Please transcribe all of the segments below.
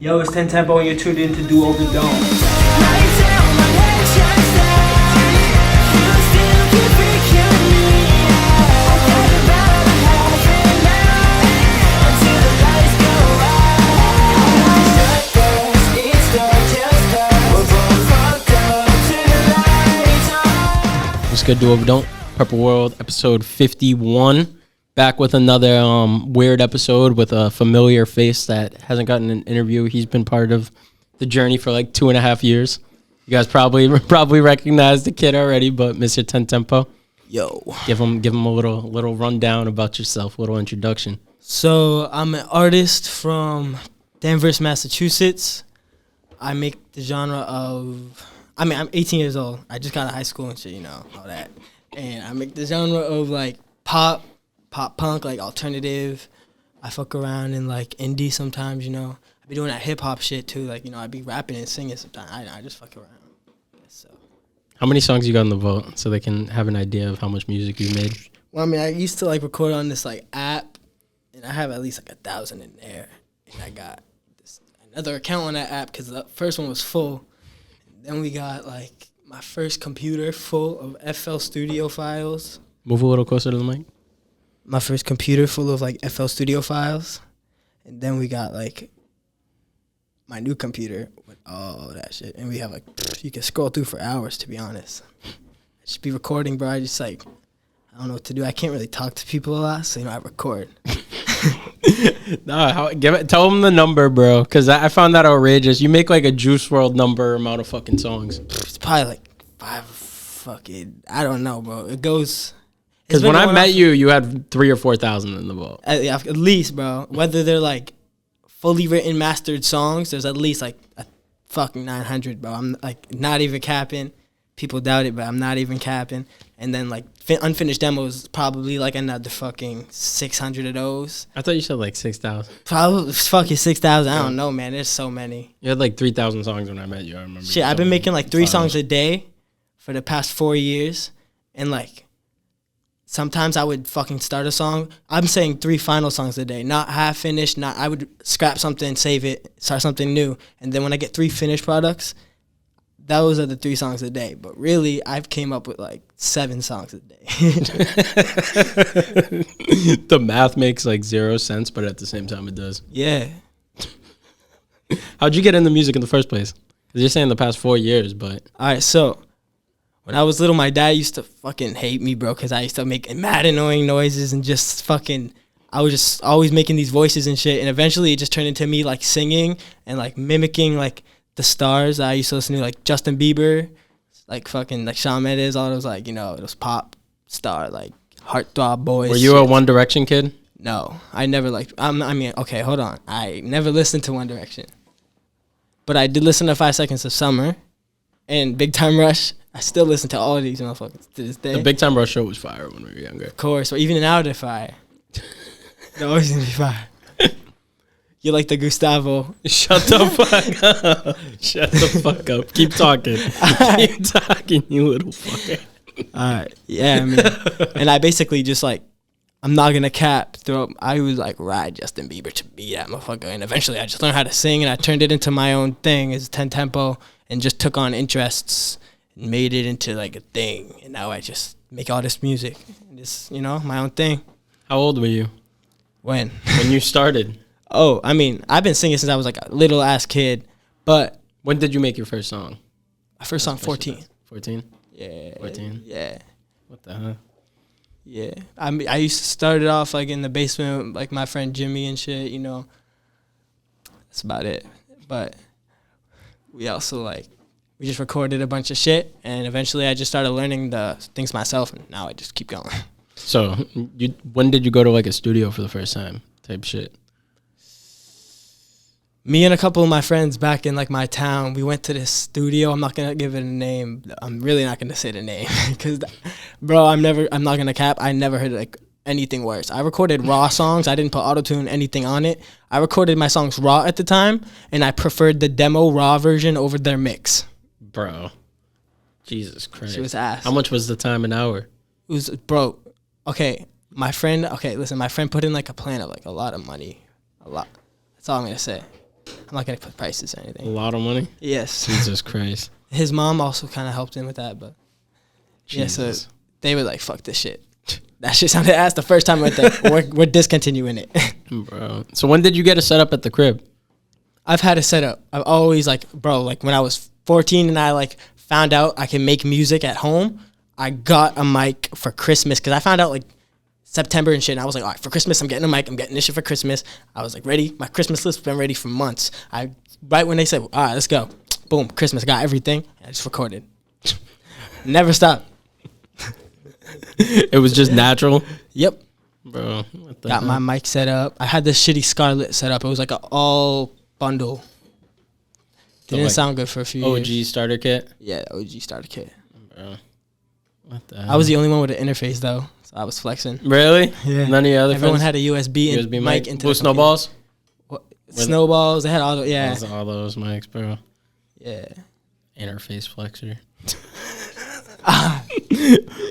Yo, it's tenTempo and you're tuned in to Dswove. What's good, Dswove? Don't Purple World, episode 51. Back with another weird episode with a familiar face that hasn't gotten an interview. He's been part of the journey for like 2.5 years. You guys probably recognize the kid already, but Mr. tenTempo. Yo. Give him a little rundown about yourself, a little introduction. So I'm an artist from Danvers, Massachusetts. I make the genre of, I'm 18 years old. I just got out of high school and shit, you know, all that. And I make the genre of like pop punk, like alternative. I fuck around in like indie sometimes, you know. I be doing that hip hop shit too, like, you know, I be rapping and singing sometimes. I just fuck around. So. How many songs you got in the vault so they can have an idea of how much music you made? Well, I mean, I used to like record on this like app, and I have at least like 1,000 in there. And I got this another account on that app because the first one was full. And then we got like my first computer full of FL Studio files. Move a little closer to the mic. My first computer full of like FL Studio files. And then we got like my new computer with all that shit. And we have like, you can scroll through for hours, to be honest. I just be recording, bro. I just like, I don't know what to do. I can't really talk to people a lot, so, you know, I record. Tell them the number, bro, because I found that outrageous. You make like a Juice WRLD number amount of fucking songs. It's probably like 5 fucking, I don't know, bro. It goes... Because when I met you, you had 3,000 or 4,000 in the vault. At least, bro. Whether they're like fully written, mastered songs, there's at least like a fucking 900, bro. I'm like not even capping. People doubt it, but I'm not even capping. And then like unfinished demos, probably like another fucking 600 of those. I thought you said like 6,000. Probably fucking 6,000. I don't know, man. There's so many. You had like 3,000 songs when I met you. I remember. Shit, I've been making like 3 songs a day for the past 4 years, and like. Sometimes I would fucking start a song. I'm saying 3 final songs a day, not half finished. I would scrap something, save it, start something new. And then when I get 3 finished products, those are the 3 songs a day. But really, I've came up with like 7 songs a day. The math makes like 0 sense, but at the same time it does. Yeah. How'd you get into music in the first place? Because you're saying the past 4 years, but... All right, so... When I was little, my dad used to fucking hate me, bro, because I used to make mad annoying noises and just fucking, I was just always making these voices and shit. And eventually it just turned into me like singing and like mimicking like the stars I used to listen to, like Justin Bieber, like fucking like Shawn Mendes, all those like, you know, those pop star, like heartthrob boys. Were you a One Direction kid? No, I never liked, okay, hold on. I never listened to One Direction. But I did listen to 5 Seconds of Summer and Big Time Rush. I still listen to all of these motherfuckers to this day. The Big Time Rush show was fire when we were younger. Of course, but even now they're fire. They're always gonna be fire. You like the Gustavo. Shut the fuck up. Shut the fuck up. Keep talking. Keep talking, you little fucker. Alright. Yeah, I mean, and I basically just like, I'm not gonna cap. I would like ride Justin Bieber to be that motherfucker. And eventually I just learned how to sing and I turned it into my own thing as tenTempo and just took on interests. Made it into like a thing, and now I just make all this music, just, you know, my own thing. How old were you? When you started? Oh, I mean, I've been singing since I was like a little ass kid, but when did you make your first song? My first song, 14. 14? Yeah. 14? Yeah. What the hell? Yeah. I used to start it off like in the basement with like my friend Jimmy and shit, you know. That's about it. But we also like, we just recorded a bunch of shit, and eventually I just started learning the things myself, and now I just keep going. So, when did you go to like a studio for the first time type shit? Me and a couple of my friends back in like my town, we went to this studio. I'm not going to give it a name. I'm really not going to say the name because, bro, I'm not going to cap. I never heard like anything worse. I recorded raw songs. I didn't put autotune, anything on it. I recorded my songs raw at the time, and I preferred the demo raw version over their mix. Bro, Jesus Christ. She was ass. How much was the time an hour? It was, bro, okay, my friend put in like a plan of like a lot of money. A lot. That's all I'm going to say. I'm not gonna put prices or A anything. lot of money. Yes. Jesus Christ. His mom also kind of helped him with that, but yeah, so Jesus. they were like, "Fuck this shit." That shit sounded ass the first time I went there. We're discontinuing it. Bro. So when did you get a setup at the crib? I've had a setup. I've always like, bro, like when I was 14 and I like found out I can make music at home, I got a mic for Christmas because I found out like September and shit. And I was like, all right, for Christmas, I'm getting a mic. I'm getting this shit for Christmas. I was like ready. My Christmas list has been ready for months. Right when they said, all right, let's go. Boom, Christmas, got everything. I just recorded. Never stopped. It was just natural. Yep. Bro. What the Got my mic set up. I had this shitty Scarlett set up. It was like an all bundle. Didn't like sound good for a few years. OG starter kit. Yeah, the OG starter kit. Bro. What the hell? I was the only one with an interface though, so I was flexing. Really? Yeah. None of your other Everyone friends? had a USB, USB mic mic into Blue the snowballs? computer. Snowballs. They had all the All those mics, bro. yeah. Interface flexor.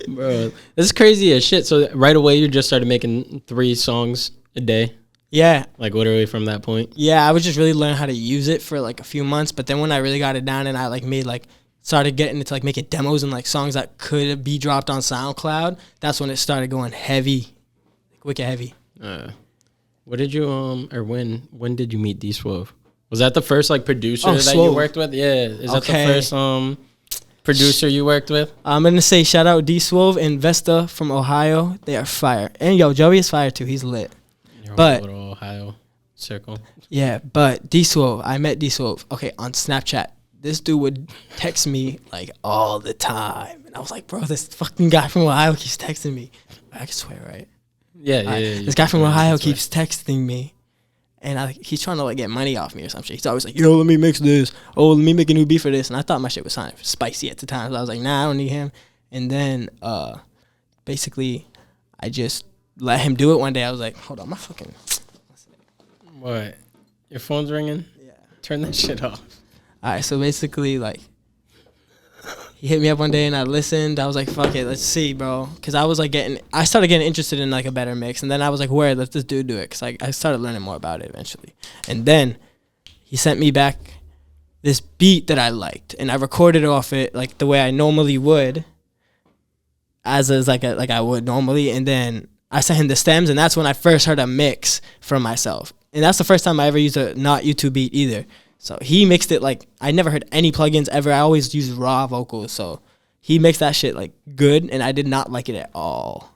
Bro, this is crazy as shit. So right away you just started making 3 songs a day, Yeah. like literally from that point. Yeah, I was just really learning how to use it for like a few months, but then when I really got it down and I like made like started getting into like making demos and like songs that could be dropped on SoundCloud, that's when it started going heavy, like wicked heavy. What did you or when did you meet Dswove? Was that the first like producer that you Dswove. worked with? Yeah, is that the Okay. first producer you worked with? I'm gonna say shout out Dswove and Vendetta from Ohio. They are fire, and yo, Joey is fire too. He's lit. Your But- little Ohio circle. Yeah, but Dswove, I met Dswove. Okay, on Snapchat. This dude would text me like all the time, and I was like, bro, this fucking guy from Ohio keeps texting me. I can swear, right? Yeah, This guy from Ohio keeps texting me, and he's trying to like get money off me or some shit. He's always like, yo, let me mix this. Oh, let me make a new beat for this. And I thought my shit was sounding spicy at the time. So I was like, nah, I don't need him. And then basically, I just let him do it one day. I was like, hold on, my fucking. What? Your phone's ringing? Yeah. Turn that shit off. All right, so basically, like, he hit me up one day and I listened. I was like, fuck it, let's see, bro. Because I was like I started getting interested in like a better mix. And then I was like, where, let this dude do it. Because I started learning more about it eventually. And then he sent me back this beat that I liked. And I recorded off it like the way I normally would. As like I would normally. And then I sent him the stems. And that's when I first heard a mix from myself. And that's the first time I ever used a not YouTube beat either. So he mixed it like I never heard any plugins ever. I always used raw vocals. So he mixed that shit like good, and I did not like it at all.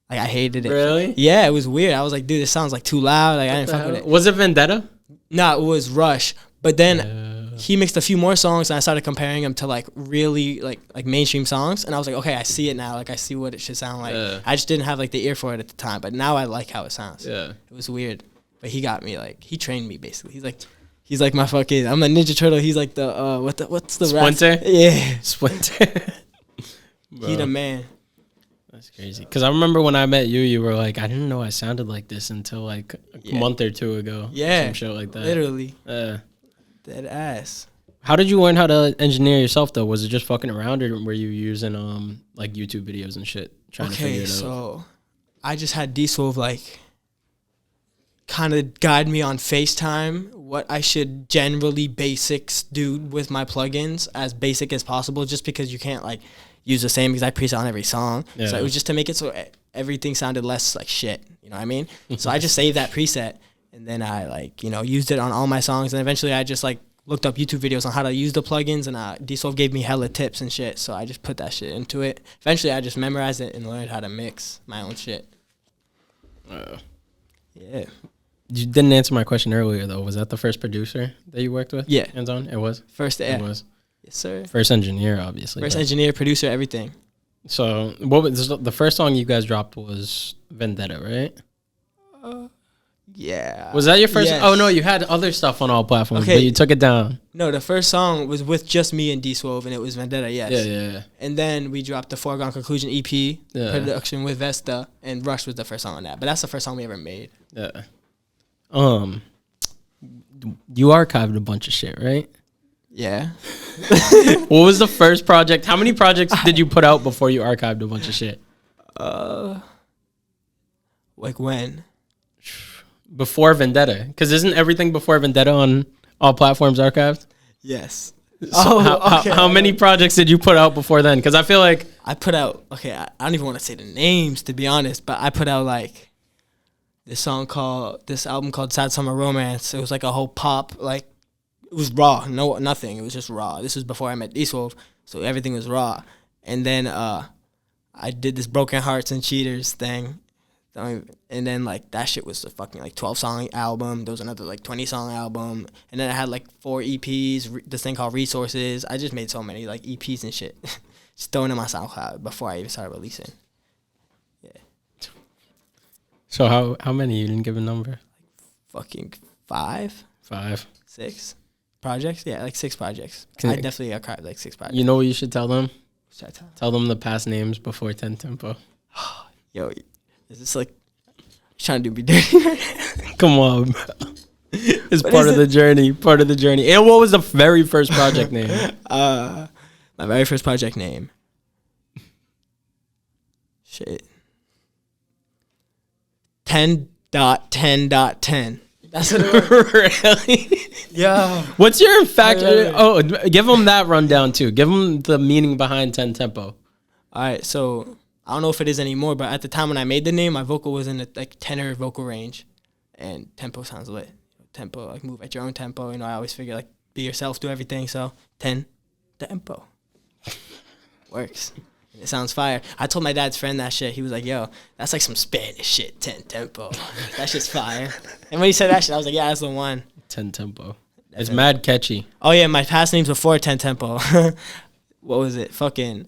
Like I hated it. Really? Yeah, it was weird. I was like, dude, this sounds like too loud. Like I didn't fuck with it. Was it Vendetta? No, it was Rush. But then he mixed a few more songs, and I started comparing them to like really like mainstream songs, and I was like, okay, I see it now. Like I see what it should sound like. I just didn't have like the ear for it at the time, but now I like how it sounds. Yeah. It was weird, but he got me like he trained me basically. He's like my fucking. I'm a Ninja Turtle. He's like the what's the Splinter? rap? Yeah, Splinter. he the man. That's crazy. Because I remember when I met you, you were like, I didn't know I sounded like this until like a month or 2 ago. Yeah, some shit like that. Literally, dead ass. How did you learn how to engineer yourself though? Was it just fucking around, or were you using like YouTube videos and shit trying to figure it out? So I just had Dswove like kind of guide me on FaceTime what I should generally basics do with my plugins as basic as possible, just because you can't like use the same exact preset on every song. Yeah. So it was just to make it so everything sounded less like shit. You know what I mean? So I just saved that preset, and then I like used it on all my songs, and eventually I just like looked up YouTube videos on how to use the plugins, and Dswove gave me hella tips and shit. So I just put that shit into it. Eventually I just memorized it and learned how to mix my own shit. Yeah. You didn't answer my question earlier though. Was that the first producer that you worked with? Yeah. Hands on? It was? First, It was. Yes, sir. First engineer, obviously. First but- engineer, producer, everything. So what was the first song you guys dropped was Vendetta, right? Yeah. Was that your first? Yes. Oh no, you had other stuff on all platforms, Okay. but you took it down. No, the first song was with just me and Dswove, and it was Vendetta, yes. Yeah. And then we dropped the Foregone Conclusion EP, Yeah. production with Vesta, and Rush was the first song on that. But that's the first song we ever made. Yeah. You archived a bunch of shit, right? Yeah. What was the first project? How many projects did you put out before you archived a bunch of shit? Like when? before Vendetta? Because isn't everything before Vendetta on all platforms archived? Yes. So how many projects did you put out before then? Because I feel like I put out, I don't even want to say the names, to be honest, but I put out like this album called Sad Summer Romance. It was like a whole pop, like it was raw, nothing. It was just raw. This was before I met Dswove, so everything was raw. And then I did this Broken Hearts and Cheaters thing. And then like that shit was a fucking like 12-song album. There was another like 20-song album, and then I had like 4 EPs. This thing called Resources. I just made so many like EPs and shit, just throwing in my SoundCloud before I even started releasing. Yeah. So how many? You didn't give a number. Fucking 5, 6 projects. Yeah, like 6 projects. I definitely archived like 6 projects. You know what you should tell them? What should I tell them the past names before tenTempo. Yo. Is this like trying to do me dirty? Come on, bro. It's part of the journey. Part of the journey. And what was the very first project name? My very first project name. Shit. 10.10.10. That's what it was. Really? Yeah. What's your Oh, give them that rundown too. Give them the meaning behind tenTempo. All right, so I don't know if it is anymore, but at the time when I made the name, my vocal was in the like tenor vocal range, and tempo sounds lit. Tempo, like move at your own tempo. You know, I always figure like be yourself, do everything. So tenTempo works. It sounds fire. I told my dad's friend that shit. He was like, "Yo, that's like some Spanish shit. tenTempo. That's just fire." And when he said that shit, I was like, "Yeah, that's the one." tenTempo. It's mad catchy. Oh yeah, my past names before tenTempo. What was it? Fucking.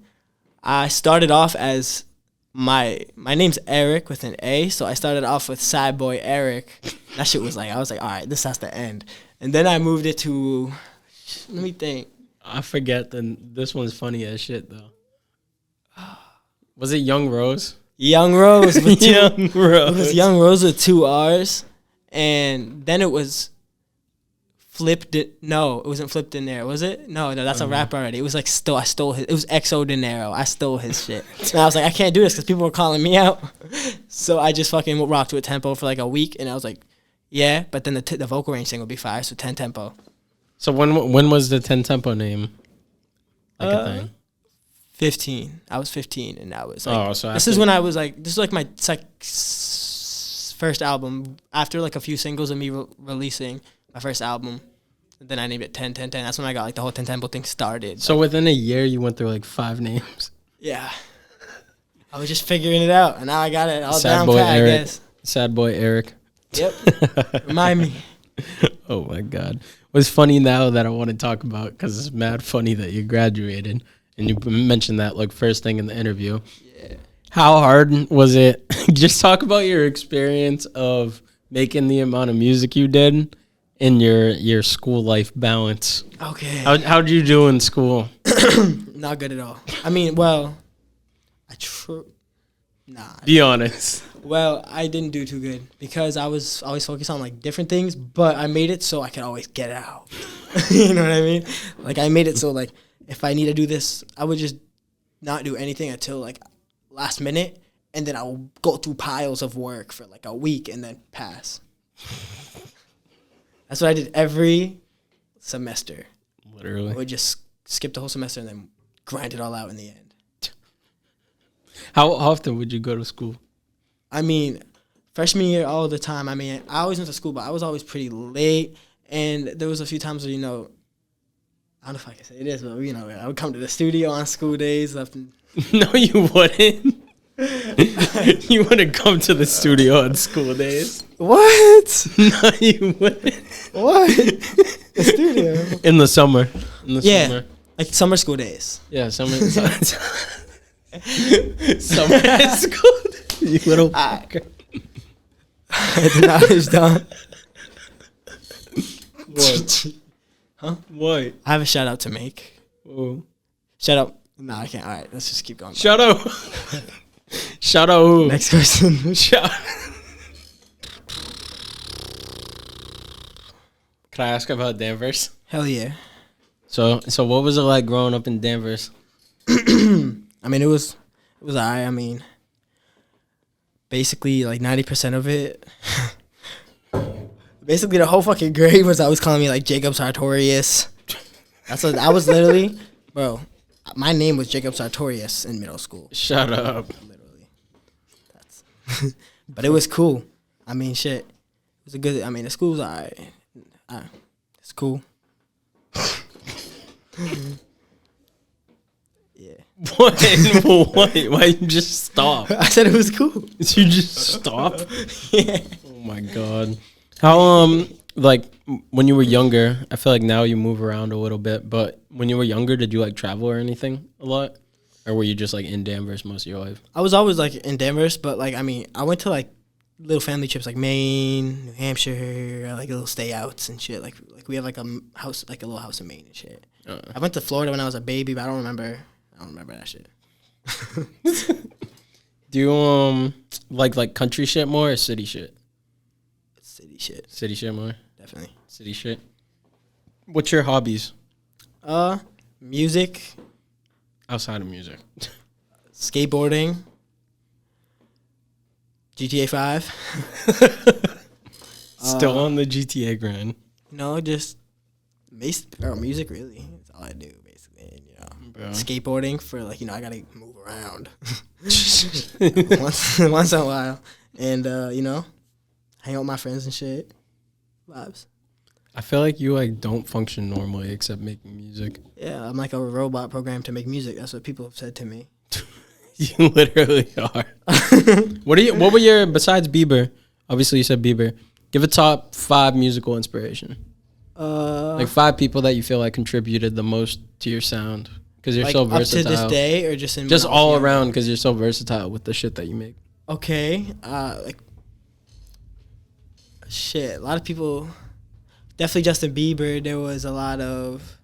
I started off as my name's Eric with an A, so I started off with Sad Boy Eric. That shit was like, I was like, all right, this has to end. And then I moved it to, let me think. I forget. Then this one's funny as shit though. Was it Young Rose? Young Rose. With Young Rose. It was Young Rose with 2 R's, and then it was Flipped it. No, it wasn't Flipped Dinero, was it? No, that's a rapper already. It was like I stole his. It was XO Dinero. I stole his shit. And I was like, I can't do this because people were calling me out. So I just fucking rocked with tempo for like a week, and I was like, yeah. But then the vocal range thing would be fire. So tenTempo. So when was the tenTempo name like a thing? 15. I was 15, and I was like, so this is when I was like, this is like my first album after like a few singles of me releasing my first album. And then I named it 10. That's when I got like the whole tenTempo thing started. So within a year, you went through like 5 names. Yeah. I was just figuring it out, and now I got it all Sad down boy pat, I Eric. guess. Sad boy Eric. Yep. Remind me. Oh my God. What's funny now that I want to talk about, because it's mad funny that you graduated and you mentioned that like first thing in the interview. Yeah. How hard was it? Just talk about your experience of making the amount of music you did in your school life balance. Okay. How'd you do in school? Not good at all. I mean, well, Be honest. Well, I didn't do too good because I was always focused on like different things, but I made it so I could always get out. You know what I mean? Like I made it so like if I need to do this, I would just not do anything until like last minute, and then I will go through piles of work for like a week and then pass. That's what I did every semester. Literally. I would just skip the whole semester and then grind it all out in the end. How often would you go to school? I mean, freshman year all the time. I mean, I always went to school, but I was always pretty late. And there was a few times where, you know, I don't know if I can say this, but, you know, I would come to the studio on school days. No, you wouldn't. You wouldn't come to the studio on school days. What? No, you wouldn't. What? The studio? In the summer. Summer. Like summer school days. Yeah, summer. Summer school. You little fucker. I did not understand. What? Huh? What? I have a shout out to make. Oh. Shout out. No, I can't. All right, let's just keep going. Shout out. Shout out who? Next person. Shout. Can I ask about Danvers? Hell yeah. So what was it like growing up in Danvers? I mean, it was I mean, basically like 90% of it Basically, the whole fucking grade was always calling me like Jacob Sartorius. That's what I was literally, bro. My name was Jacob Sartorius in middle school. Shut up. Literally. But it was cool. I mean, shit. It was a good. I mean, the school's alright. It's cool. Yeah. What? Why you just stop? I said it was cool. You just stop? Yeah. Oh my god. How like when you were younger, I feel like now you move around a little bit, but when you were younger, did you like travel or anything a lot? Or were you just like in Danvers most of your life? I was always like in Danvers, but like I mean, I went to like little family trips like Maine, New Hampshire, like little stay outs and shit. Like we have like a house, like a little house in Maine and shit. I went to Florida when I was a baby, but I don't remember that shit. Do you like country shit more or city shit? City shit. City shit more? Definitely. City shit. What's your hobbies? Music. Outside of music. Skateboarding. GTA 5. Still on the GTA grind. No, just music really. That's all I do basically. And, Bro. skateboarding for like, I gotta move around once in a while. And hang out with my friends and shit. Vibes. I feel like you like don't function normally except making music. Yeah, I'm like a robot programmed to make music. That's what people have said to me. You literally are. What were your, besides Bieber, obviously you said Bieber, give a top 5 musical inspiration. Like 5 people that you feel like contributed the most to your sound because you're like so versatile. Up to this day or just in just all around because you're so versatile with the shit that you make. Okay, like shit. A lot of people, definitely Justin Bieber. There was a lot of.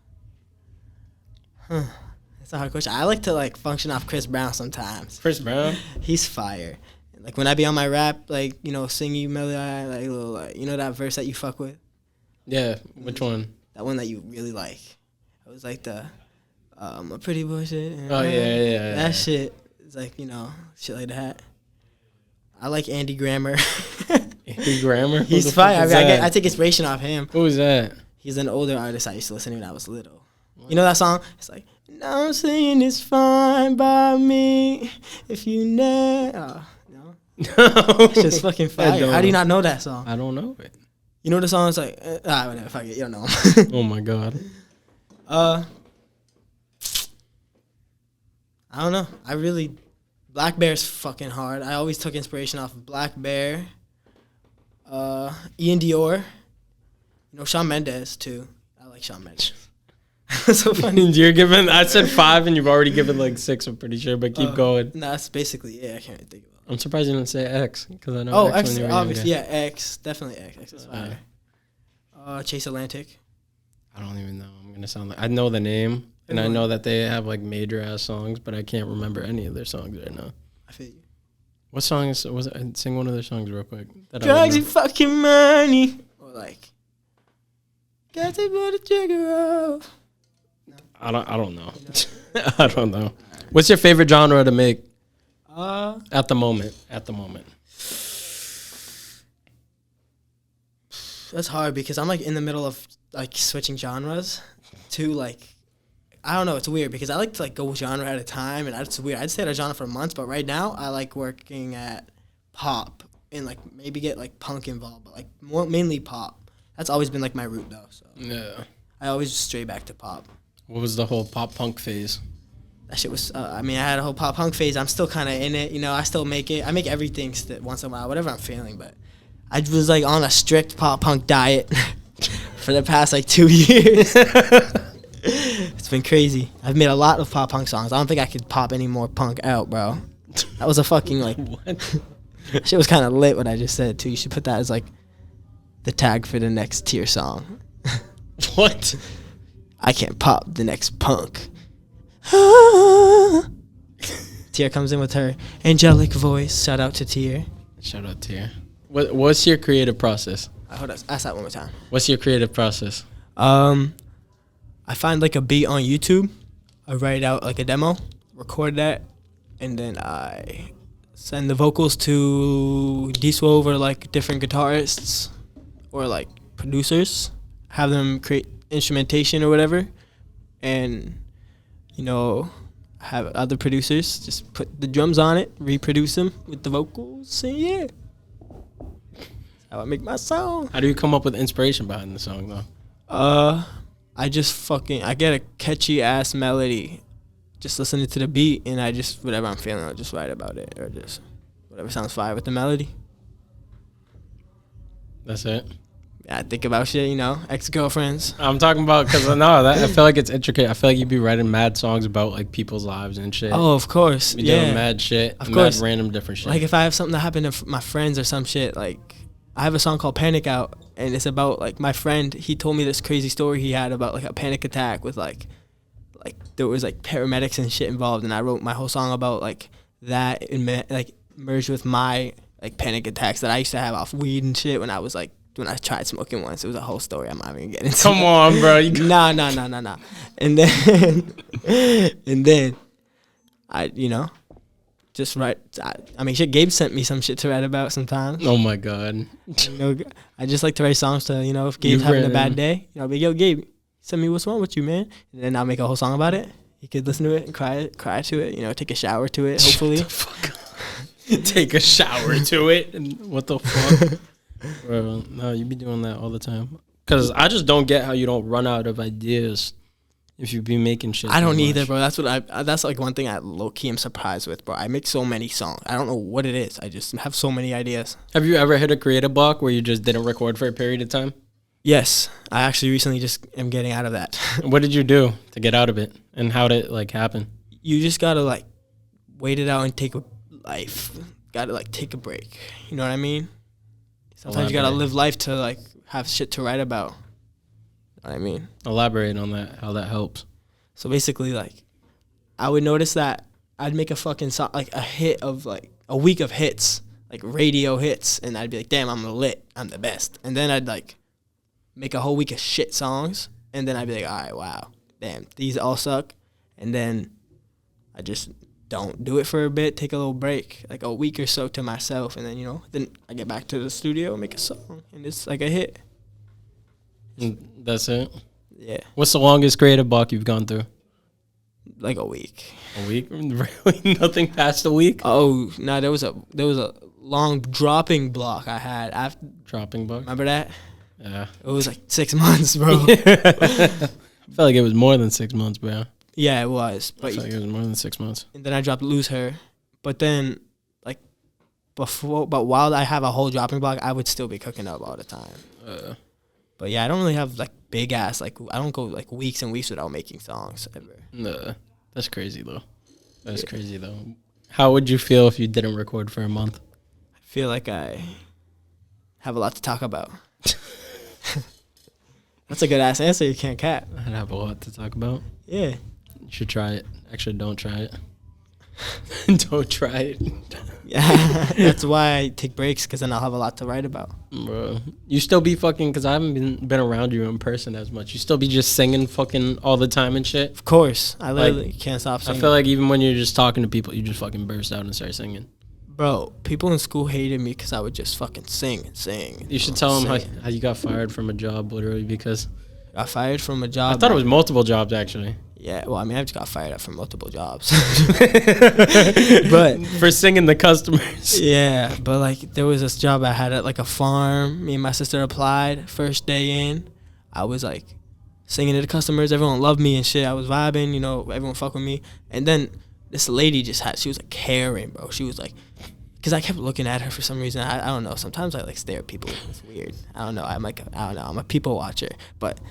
It's a hard question. I like to like function off Chris Brown sometimes. Chris Brown, he's fire. Like when I be on my rap, like sing you melody, like little like that verse that you fuck with. Yeah, which one? That one that you really like. It was like the a pretty boy shit. Oh yeah. That shit is like shit like that. I like Andy Grammer. Andy Grammer? He's fire. I take inspiration off him. Who is that? He's an older artist I used to listen to when I was little. What? You know that song? It's like, now I'm saying it's fine by me if you never. No. It's just fucking fire. How do you not know that song? I don't know it. You know the song? It's like, whatever, fuck it. You don't know. Oh my god. I don't know. Black Bear's fucking hard. I always took inspiration off of Black Bear. Ian Dior. Shawn Mendes too. I like Shawn Mendes. So funny. I said 5 and you've already given like 6, I'm pretty sure, but keep going. No, that's basically, I can't think of it. I'm surprised you didn't say X, because I know X, when you were obviously, younger. X, definitely X. X is fire. Chase Atlantic. I don't even know. I'm going to sound like, I know the name, and I know that they have like major ass songs, but I can't remember any of their songs right now. I feel you. What song was it? Sing one of their songs real quick. Drugs and fucking money. Or like, got to put a trigger off. I don't know. I don't know. What's your favorite genre to make? At the moment. That's hard because I'm like in the middle of like switching genres to like, I don't know. It's weird because I like to like go genre at a time, and it's weird. I'd stay at a genre for months, but right now I like working at pop and like maybe get like punk involved, but like mainly pop. That's always been like my route though. So yeah, I always just stray back to pop. What was the whole pop punk phase? That shit was. I had a whole pop punk phase. I'm still kind of in it. I still make it. I make everything once in a while, whatever I'm feeling. But I was like on a strict pop punk diet for the past like 2 years. It's been crazy. I've made a lot of pop punk songs. I don't think I could pop any more punk out, bro. That was a fucking like. What? Shit was kind of lit. What I just said too. You should put that as like the tag for the next tier song. What? I can't pop the next punk. Tia comes in with her angelic voice. Shout out to Tia. Shout out Tia. What's your creative process? Hold on, ask that one more time. What's your creative process? I find like a beat on YouTube. I write out like a demo, record that, and then I send the vocals to Dswove or like different guitarists, or like producers, have them create instrumentation or whatever, and you know, have other producers just put the drums on it, reproduce them with the vocals, and yeah, that's how I make my song. How do you come up with inspiration behind the song though? I get a catchy ass melody, just listening to the beat, and I just, whatever I'm feeling, I'll just write about it, or just whatever sounds fire with the melody. That's it. I think about shit, you know, ex-girlfriends. I'm talking about because I feel like it's intricate. I feel like you'd be writing mad songs about like people's lives and shit. Oh, of course. Be Yeah. doing mad shit. Of course. Mad random different shit. Like if I have something that happened to my friends or some shit, like I have a song called Panic Out, and it's about like my friend. He told me this crazy story he had about like a panic attack with like there was like paramedics and shit involved, and I wrote my whole song about like that and like merged with my like panic attacks that I used to have off weed and shit when I tried smoking once. It was a whole story. I'm not even gonna get into. Come on, bro. Nah. And then I, you know, just write. I mean, shit. Gabe sent me some shit to write about sometimes. Oh my god. You know, I just like to write songs to, you know, if Gabe's having a bad day, you know, I'll be, yo, Gabe, send me what's wrong with you, man. And then I'll make a whole song about it. You could listen to it and cry to it. You know, take a shower to it. Hopefully. Shut the fuck up. Take a shower to it. And what the fuck? Bro, no, you be doing that all the time. Because I just don't get how you don't run out of ideas if you be making shit. I don't either, bro. That's that's like one thing I low-key am surprised with, bro. I make so many songs. I don't know what it is. I just have so many ideas. Have you ever hit a creative block where you just didn't record for a period of time? Yes. I actually recently just am getting out of that. What did you do to get out of it? And how did it like happen? You just gotta like wait it out and take a life. Gotta like take a break. You know what I mean? Sometimes you gotta live life to like have shit to write about. You know what I mean? Elaborate on that, how that helps. So basically, like, I would notice that I'd make a fucking song, like a hit of like a week of hits, like radio hits, and I'd be like, damn, I'm lit, I'm the best. And then I'd like make a whole week of shit songs, and then I'd be like, all right, wow, damn, these all suck. And then I just don't do it for a bit, take a little break, like a week or so to myself, and then, you know, then I get back to the studio and make a song, and it's like a hit. And that's it? Yeah. What's the longest creative block you've gone through? Like a week. A week? Really? Nothing past a week? Oh, no, there was a long dropping block I had. Dropping block? Remember that? Yeah. It was like 6 months, bro. I felt like it was more than 6 months, bro. Yeah, it was. I But felt like it was more than 6 months. and then I dropped Lose Her. But then, like, but while I have a whole dropping block, I would still be cooking up all the time. But yeah, I don't really have like big ass, like I don't go like weeks and weeks without making songs ever. Nah, that's crazy though. That's crazy though. How would you feel if you didn't record for a month? I feel like I have a lot to talk about. That's a good ass answer. You can't cap. I'd have a lot to talk about. Yeah. You should try it. Actually, don't try it. Don't try it. Yeah. That's why I take breaks, because then I'll have a lot to write about. Bro, you still be fucking, because I haven't been around you in person as much. You still be just singing fucking all the time and shit. Of course. I literally can't stop singing. I feel like even when you're just talking to people, you just fucking burst out and start singing. Bro, people in school hated me because I would just fucking sing and sing. You should tell them how you got fired from a job, literally, because got fired from a job. I thought it was multiple jobs, actually. Yeah, well, I mean, I just got fired from multiple jobs. But for singing the customers. Yeah, but like there was this job I had at like a farm. Me and my sister applied. First day in, I was like singing to the customers. Everyone loved me and shit. I was vibing, you know, everyone fuck with me. And then this lady she was like caring, bro. She was like, because I kept looking at her for some reason. I don't know. Sometimes I like stare at people. It's weird. I don't know. I'm a people watcher. But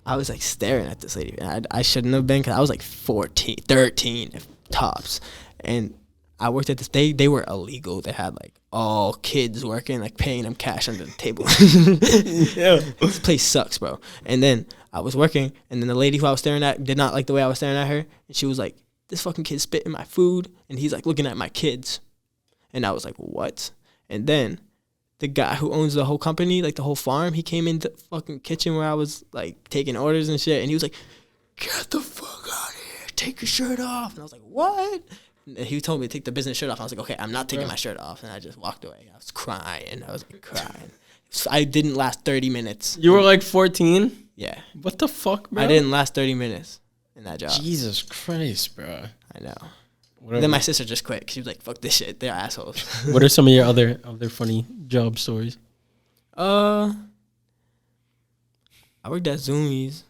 I was like staring at this lady. And I shouldn't have been, because I was like 14, 13 tops. And I worked at this. They were illegal. They had like all kids working, like paying them cash under the table. Yeah. This place sucks, bro. And then I was working, and then the lady who I was staring at did not like the way I was staring at her. And she was like, this fucking kid spit in my food. And he's like looking at my kids. And I was like, what? And then the guy who owns the whole company, like the whole farm, he came into the fucking kitchen where I was like taking orders and shit. And he was like, get the fuck out of here. Take your shirt off. And I was like, what? And he told me to take the business shirt off. I was like, okay, I'm not taking my shirt off. And I just walked away. I was crying. I was like crying. I didn't last 30 minutes. You were like 14? Yeah. What the fuck, bro? I didn't last 30 minutes in that job. Jesus Christ, bro. I know. Whatever. Then my sister just quit. She was like, fuck this shit. They're assholes. What are some of your other funny job stories? I worked at Zoomies.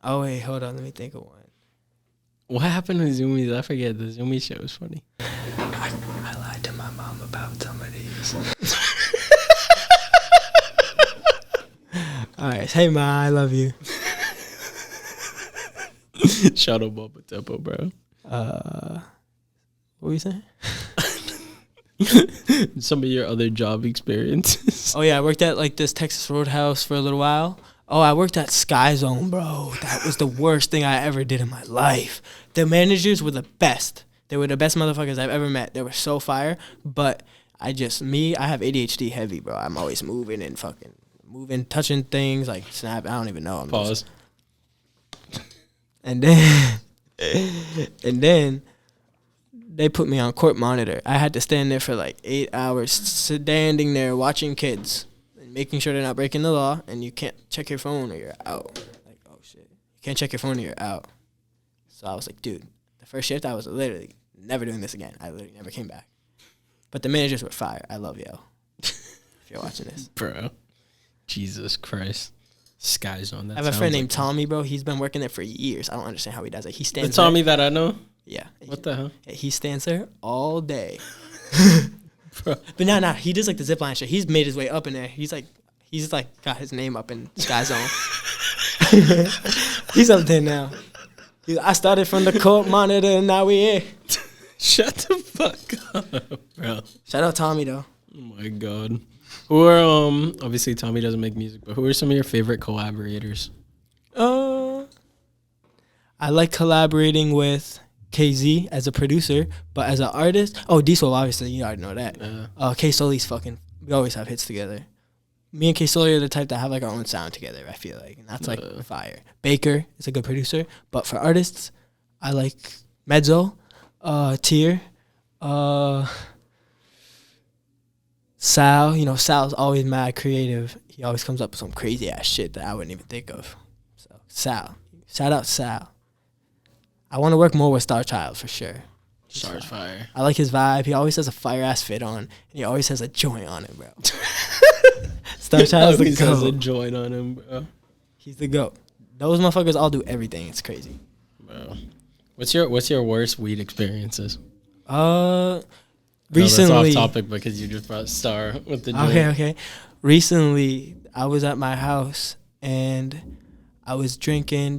Oh, wait, hold on. Let me think of one. What happened with Zoomies? I forget. The Zoomies show was funny. I lied to my mom about some of these. All right. Hey, Ma, I love you. Shout out Bubba Tempo, bro. What were you saying? Some of your other job experiences. Oh, yeah. I worked at, like, this Texas Roadhouse for a little while. Oh, I worked at Sky Zone, bro. That was the worst thing I ever did in my life. The managers were the best. They were the best motherfuckers I've ever met. They were so fire. But I have ADHD heavy, bro. I'm always moving and fucking moving, touching things, like snap. I don't even know. Pause. And then they put me on court monitor. I had to stand there for like 8 hours, standing there watching kids. Making sure they're not breaking the law, and you can't check your phone or you're out. Like, oh, shit. You can't check your phone or you're out. So I was like, dude, the first shift, I was literally never doing this again. I literally never came back. But the managers were fire. I love y'all. If you're watching this. Bro. Jesus Christ. Sky's on that. I have a friend named Tommy, bro. He's been working there for years. I don't understand how he does it. He stands the Tommy that I know? Yeah. What the hell? He stands there all day. But nah, he does like the zip line shit. He's made his way up in there. He's like got his name up in Sky Zone. He's up there now. I started from the court monitor and now we here. Shut the fuck up, bro. Shout out Tommy though. Oh my god. Who are obviously Tommy doesn't make music, but who are some of your favorite collaborators? I like collaborating with KZ as a producer, but as an artist, Dswove, obviously, you already know that. K Soli's we always have hits together. Me and K Soli are the type that have like our own sound together, I feel like, and that's like fire. Baker is a good producer, but for artists, I like Medzo, Tier, Sal. Sal's always mad creative. He always comes up with some crazy ass shit that I wouldn't even think of. So Sal, shout out Sal. I want to work more with Star Child for sure. Star's fire. I like his vibe. He always has a fire ass fit on, and he always has a joint on him, bro. Star Child's the goat. Has a joint on him, bro. He's the goat. Those motherfuckers all do everything. It's crazy. Bro, what's your worst weed experiences? Recently. That's off topic because you just brought Star with the joint. Okay. Recently, I was at my house and I was drinking.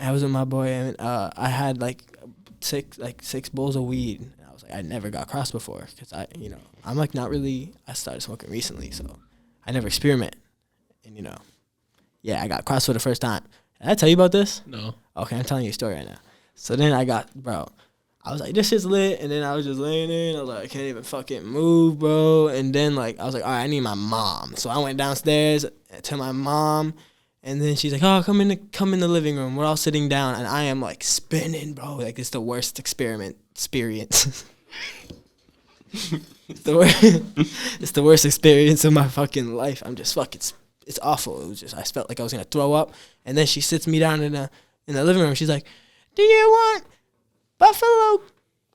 I was with my boy, and I had like six bowls of weed. And I was like, I never got crossed before because I'm like not really. I started smoking recently, so I never experiment. And I got crossed for the first time. Did I tell you about this? No. Okay, I'm telling you a story right now. So then I was like, this shit's lit, and then I was just laying there, and I was like, I can't even fucking move, bro. And then I was like, all right, I need my mom. So I went downstairs to my mom. And then she's like, oh, come in the living room. We're all sitting down, and I am, like, spinning, bro. Like, it's the worst experience. It's the worst experience of my fucking life. I'm just fucking, it's awful. I felt like I was going to throw up. And then she sits me down in the living room. She's like, do you want buffalo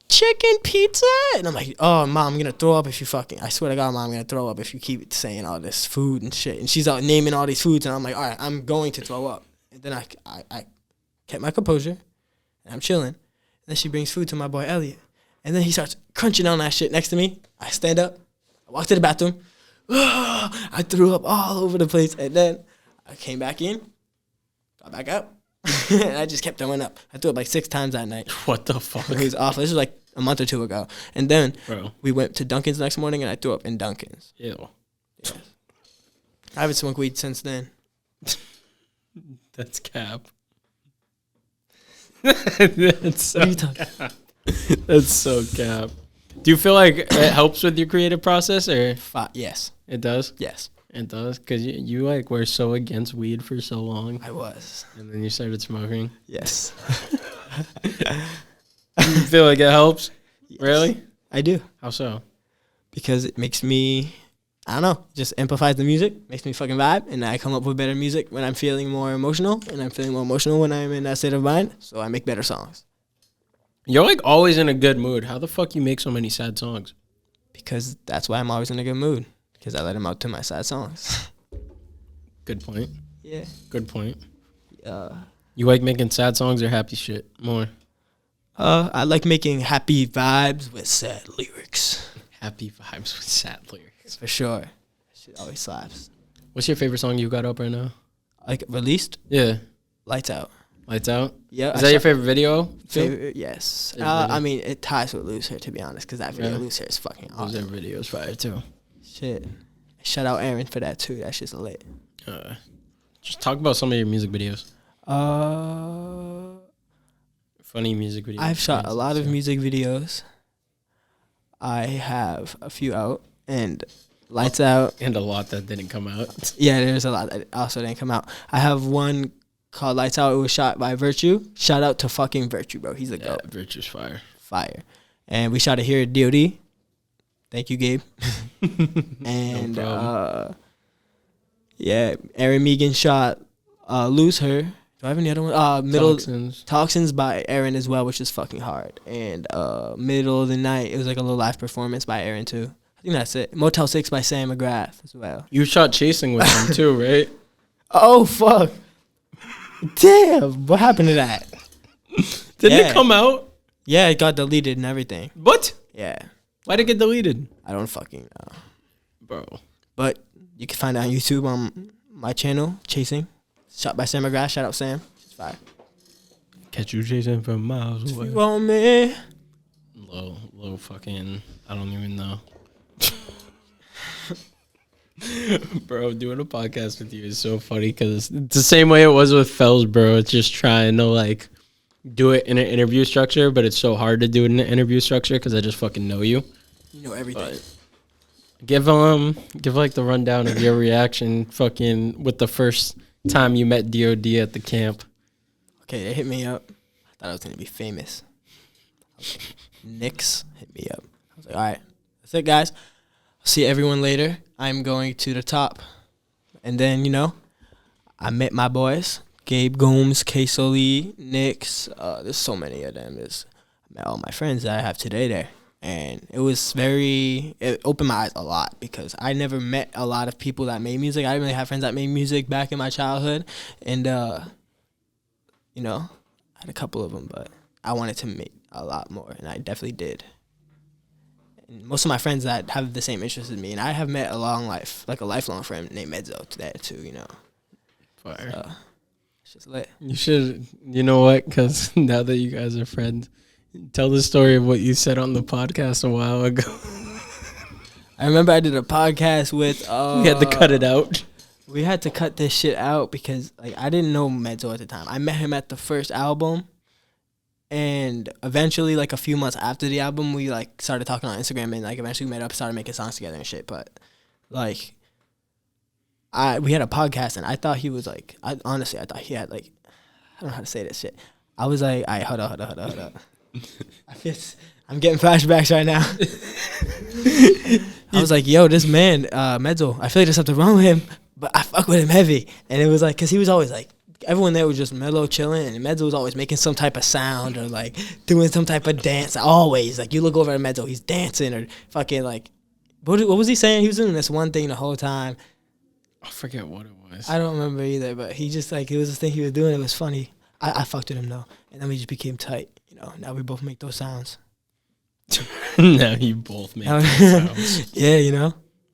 chicken pizza? And I'm like, oh, Mom, I'm going to throw up if you I swear to God, Mom, I'm going to throw up if you keep saying all this food and shit. And she's out naming all these foods, and I'm like, all right, I'm going to throw up. And then I kept my composure, and I'm chilling. And then she brings food to my boy Elliot. And then he starts crunching on that shit next to me. I stand up. I walk to the bathroom. I threw up all over the place. And then I came back in, got back up, and I just kept throwing up. I threw up like 6 times that night. What the fuck? It was awful. This was like a month or 2 ago. And then Bro. We went to Dunkin's the next morning, and I threw up in Dunkin's. Ew. Yeah. I haven't smoked weed since then. That's cap. That's so What are you talking cap. That's so cap. Do you feel like it helps with your creative process, or? Yes. It does? Yes. It does? Because you like were so against weed for so long. I was. And then you started smoking. Yes. You feel like it helps? Yes. Really? I do. How so? Because it makes me, I don't know, just amplifies the music, makes me fucking vibe, and I come up with better music when I'm feeling more emotional, and I'm feeling more emotional when I'm in that state of mind, so I make better songs. You're like always in a good mood. How the fuck you make so many sad songs? Because that's why I'm always in a good mood, because I let them out to my sad songs. Good point. Yeah. Good point. You like making sad songs or happy shit more? I like making happy vibes with sad lyrics. Happy vibes with sad lyrics. For sure. That shit always slaps. What's your favorite song you got up right now? Like, released? Yeah. Lights Out. Lights Out? Yeah. Is that your favorite video? Favorite, yes. I mean, it ties with Lose Her, to be honest, because that video, Lose Her, is fucking awesome. Those videos fire, too. Shit. Shout out Aaron for that, too. That shit's lit. Just talk about some of your music videos. Funny music videos. I've shot a lot of music videos. I have a few out, and Lights Out. And a lot that didn't come out. Yeah, there's a lot that also didn't come out. I have one called Lights Out. It was shot by Virtue. Shout out to fucking Virtue, bro. He's a goat. Virtue's fire. Fire. And we shot it here at DOD. Thank you, Gabe. And, no yeah, Aaron Megan shot Lose Her. Do I have any other one? Toxins by Aaron as well, which is fucking hard. And Middle of the Night, it was like a little live performance by Aaron too. I think that's it. Motel 6 by Sam McGrath as well. You shot Chasing with him too, right? Oh, fuck. Damn. What happened to that? Didn't it come out? Yeah, it got deleted and everything. What? Yeah. Why'd it get deleted? I don't fucking know. Bro. But you can find it on YouTube on my channel, Chasing. Shot by Sam McGrath. Shout out Sam. It's fire. Catch you chasing from miles away. You want me? Low fucking, I don't even know. Bro, doing a podcast with you is so funny because it's the same way it was with Fells, bro. It's just trying to like do it in an interview structure, but it's so hard to do it in an interview structure because I just fucking know you. You know everything. Give like the rundown of your reaction fucking with the first time you met DOD at the camp. Okay, they hit me up. I thought I was going to be famous. Knicks hit me up. I was like, all right, that's it, guys. I'll see everyone later. I'm going to the top. And then, you know, I met my boys. Gabe Gomes, Queso Lee, Knicks. There's so many of them. I met all my friends that I have today there. And it opened my eyes a lot because I never met a lot of people that made music. I didn't really have friends that made music back in my childhood. And, you know, I had a couple of them, but I wanted to make a lot more, and I definitely did. And most of my friends that have the same interests as me, and I have met a lifelong friend named Medzo there too, you know. Fire. It's just lit. You should, you know what, because now that you guys are friends, tell the story of what you said on the podcast a while ago. I remember I did a podcast with... we had to cut it out. We had to cut this shit out because like I didn't know Medzo at the time. I met him at the first album. And eventually, like a few months after the album, we like started talking on Instagram and like eventually met up, started making songs together and shit. But like, we had a podcast and I thought he was like, honestly, I thought he had like, I don't know how to say this shit. I was like, all right, hold up. I'm getting flashbacks right now. I was like, yo, this man, Medzo, I feel like there's something wrong with him, but I fuck with him heavy. And it was like, cause he was always like, everyone there was just mellow, chilling, and Medzo was always making some type of sound or like doing some type of dance. Always, like you look over at Medzo, he's dancing or fucking like, what was he saying? He was doing this one thing the whole time. I forget what it was. I don't remember either, but he just like, it was this thing he was doing. It was funny. I fucked with him though, and then we just became tight. You know, now we both make those sounds. Now you both make those sounds. Yeah, you know,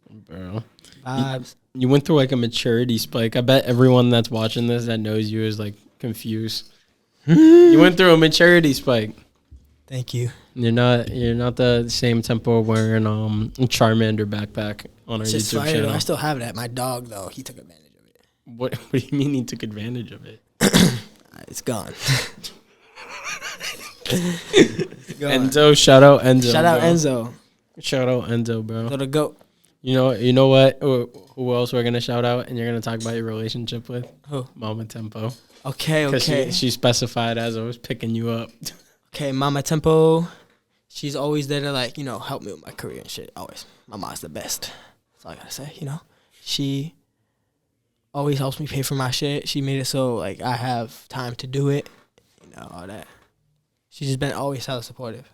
bro. Vibes. You went through like a maturity spike. I bet everyone that's watching this that knows you is like confused. You went through a maturity spike. Thank you. You're not the same tempo wearing Charmander backpack on our It's just YouTube fire, channel. though. I still have that. My dog though, he took advantage of it. What do you mean he took advantage of it? It's gone. Enzo, shout out Enzo. Shout out bro. Enzo. Shout out Enzo, bro. So the goat. You know what? Who else we're gonna shout out? And you're gonna talk about your relationship with? Who? Mama Tempo. Okay. Because she specified as I was picking you up. Okay, Mama Tempo. she's always there to like, help me with my career and shit. Always. My mom's the best. That's all I gotta say, She always helps me pay for my shit. She made it so like I have time to do it. All that. She's just been always hella supportive.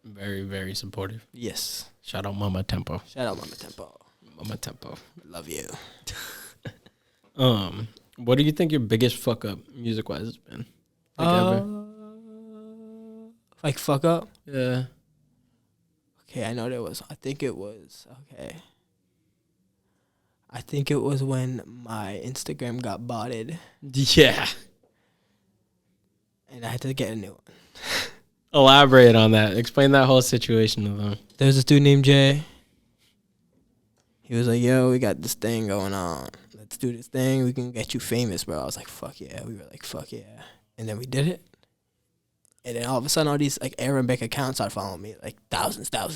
Very, very supportive. Yes. Shout out Mama Tempo. Shout out Mama Tempo. Mama Tempo. Love you. What do you think your biggest fuck up music wise has been? Ever? Like fuck up? Yeah. Okay, I know there was. I think it was when my Instagram got botted. Yeah. And I had to get a new one. Elaborate on that. Explain that whole situation to them. There's this dude named Jay. He was like, yo, we got this thing going on. Let's do this thing. We can get you famous, bro. I was like, fuck yeah. We were like, fuck yeah. And then we did it. And then all of a sudden, all these like Arabic accounts started following me. Like thousands. I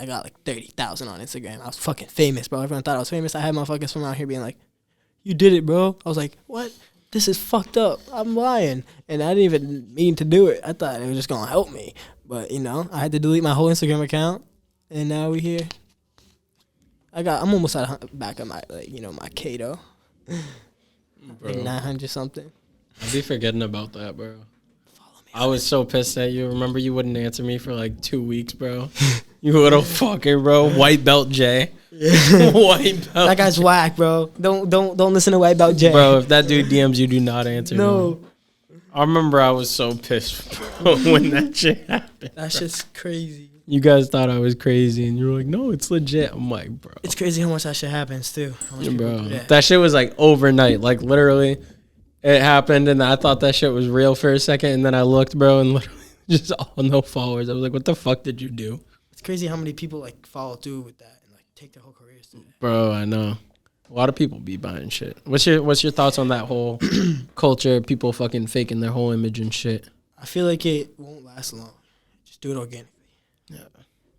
got like 30,000 on Instagram. I was fucking famous, bro. Everyone thought I was famous. I had motherfuckers from out here being like, you did it, bro. I was like, what? This is fucked up. I'm lying. And I didn't even mean to do it. I thought it was just going to help me. But, I had to delete my whole Instagram account. And now we here. I'm almost back at my, my Kato. Like 900 something. I'll be forgetting about that, bro. I was so pissed at you. Remember you wouldn't answer me for like 2 weeks, bro? You little fucker, bro. White belt Jay. Yeah. White belt. That guy's whack, bro. Don't listen to White Belt Jay. Bro, if that dude DMs you, do not answer. No. Bro. I remember I was so pissed, bro, when that shit happened. That shit's crazy. You guys thought I was crazy, and you were like, no, it's legit. I'm like, bro. It's crazy how much that shit happens, too. Bro, that shit was like overnight. Like, literally, it happened, and I thought that shit was real for a second, and then I looked, bro, and literally just all no followers. I was like, what the fuck did you do? It's crazy how many people, like, follow through with that and, like, take their whole careers to that. Bro, I know. A lot of people be buying shit. What's your thoughts on that whole culture? People fucking faking their whole image and shit. I feel like it won't last long. Just do it organically. Yeah.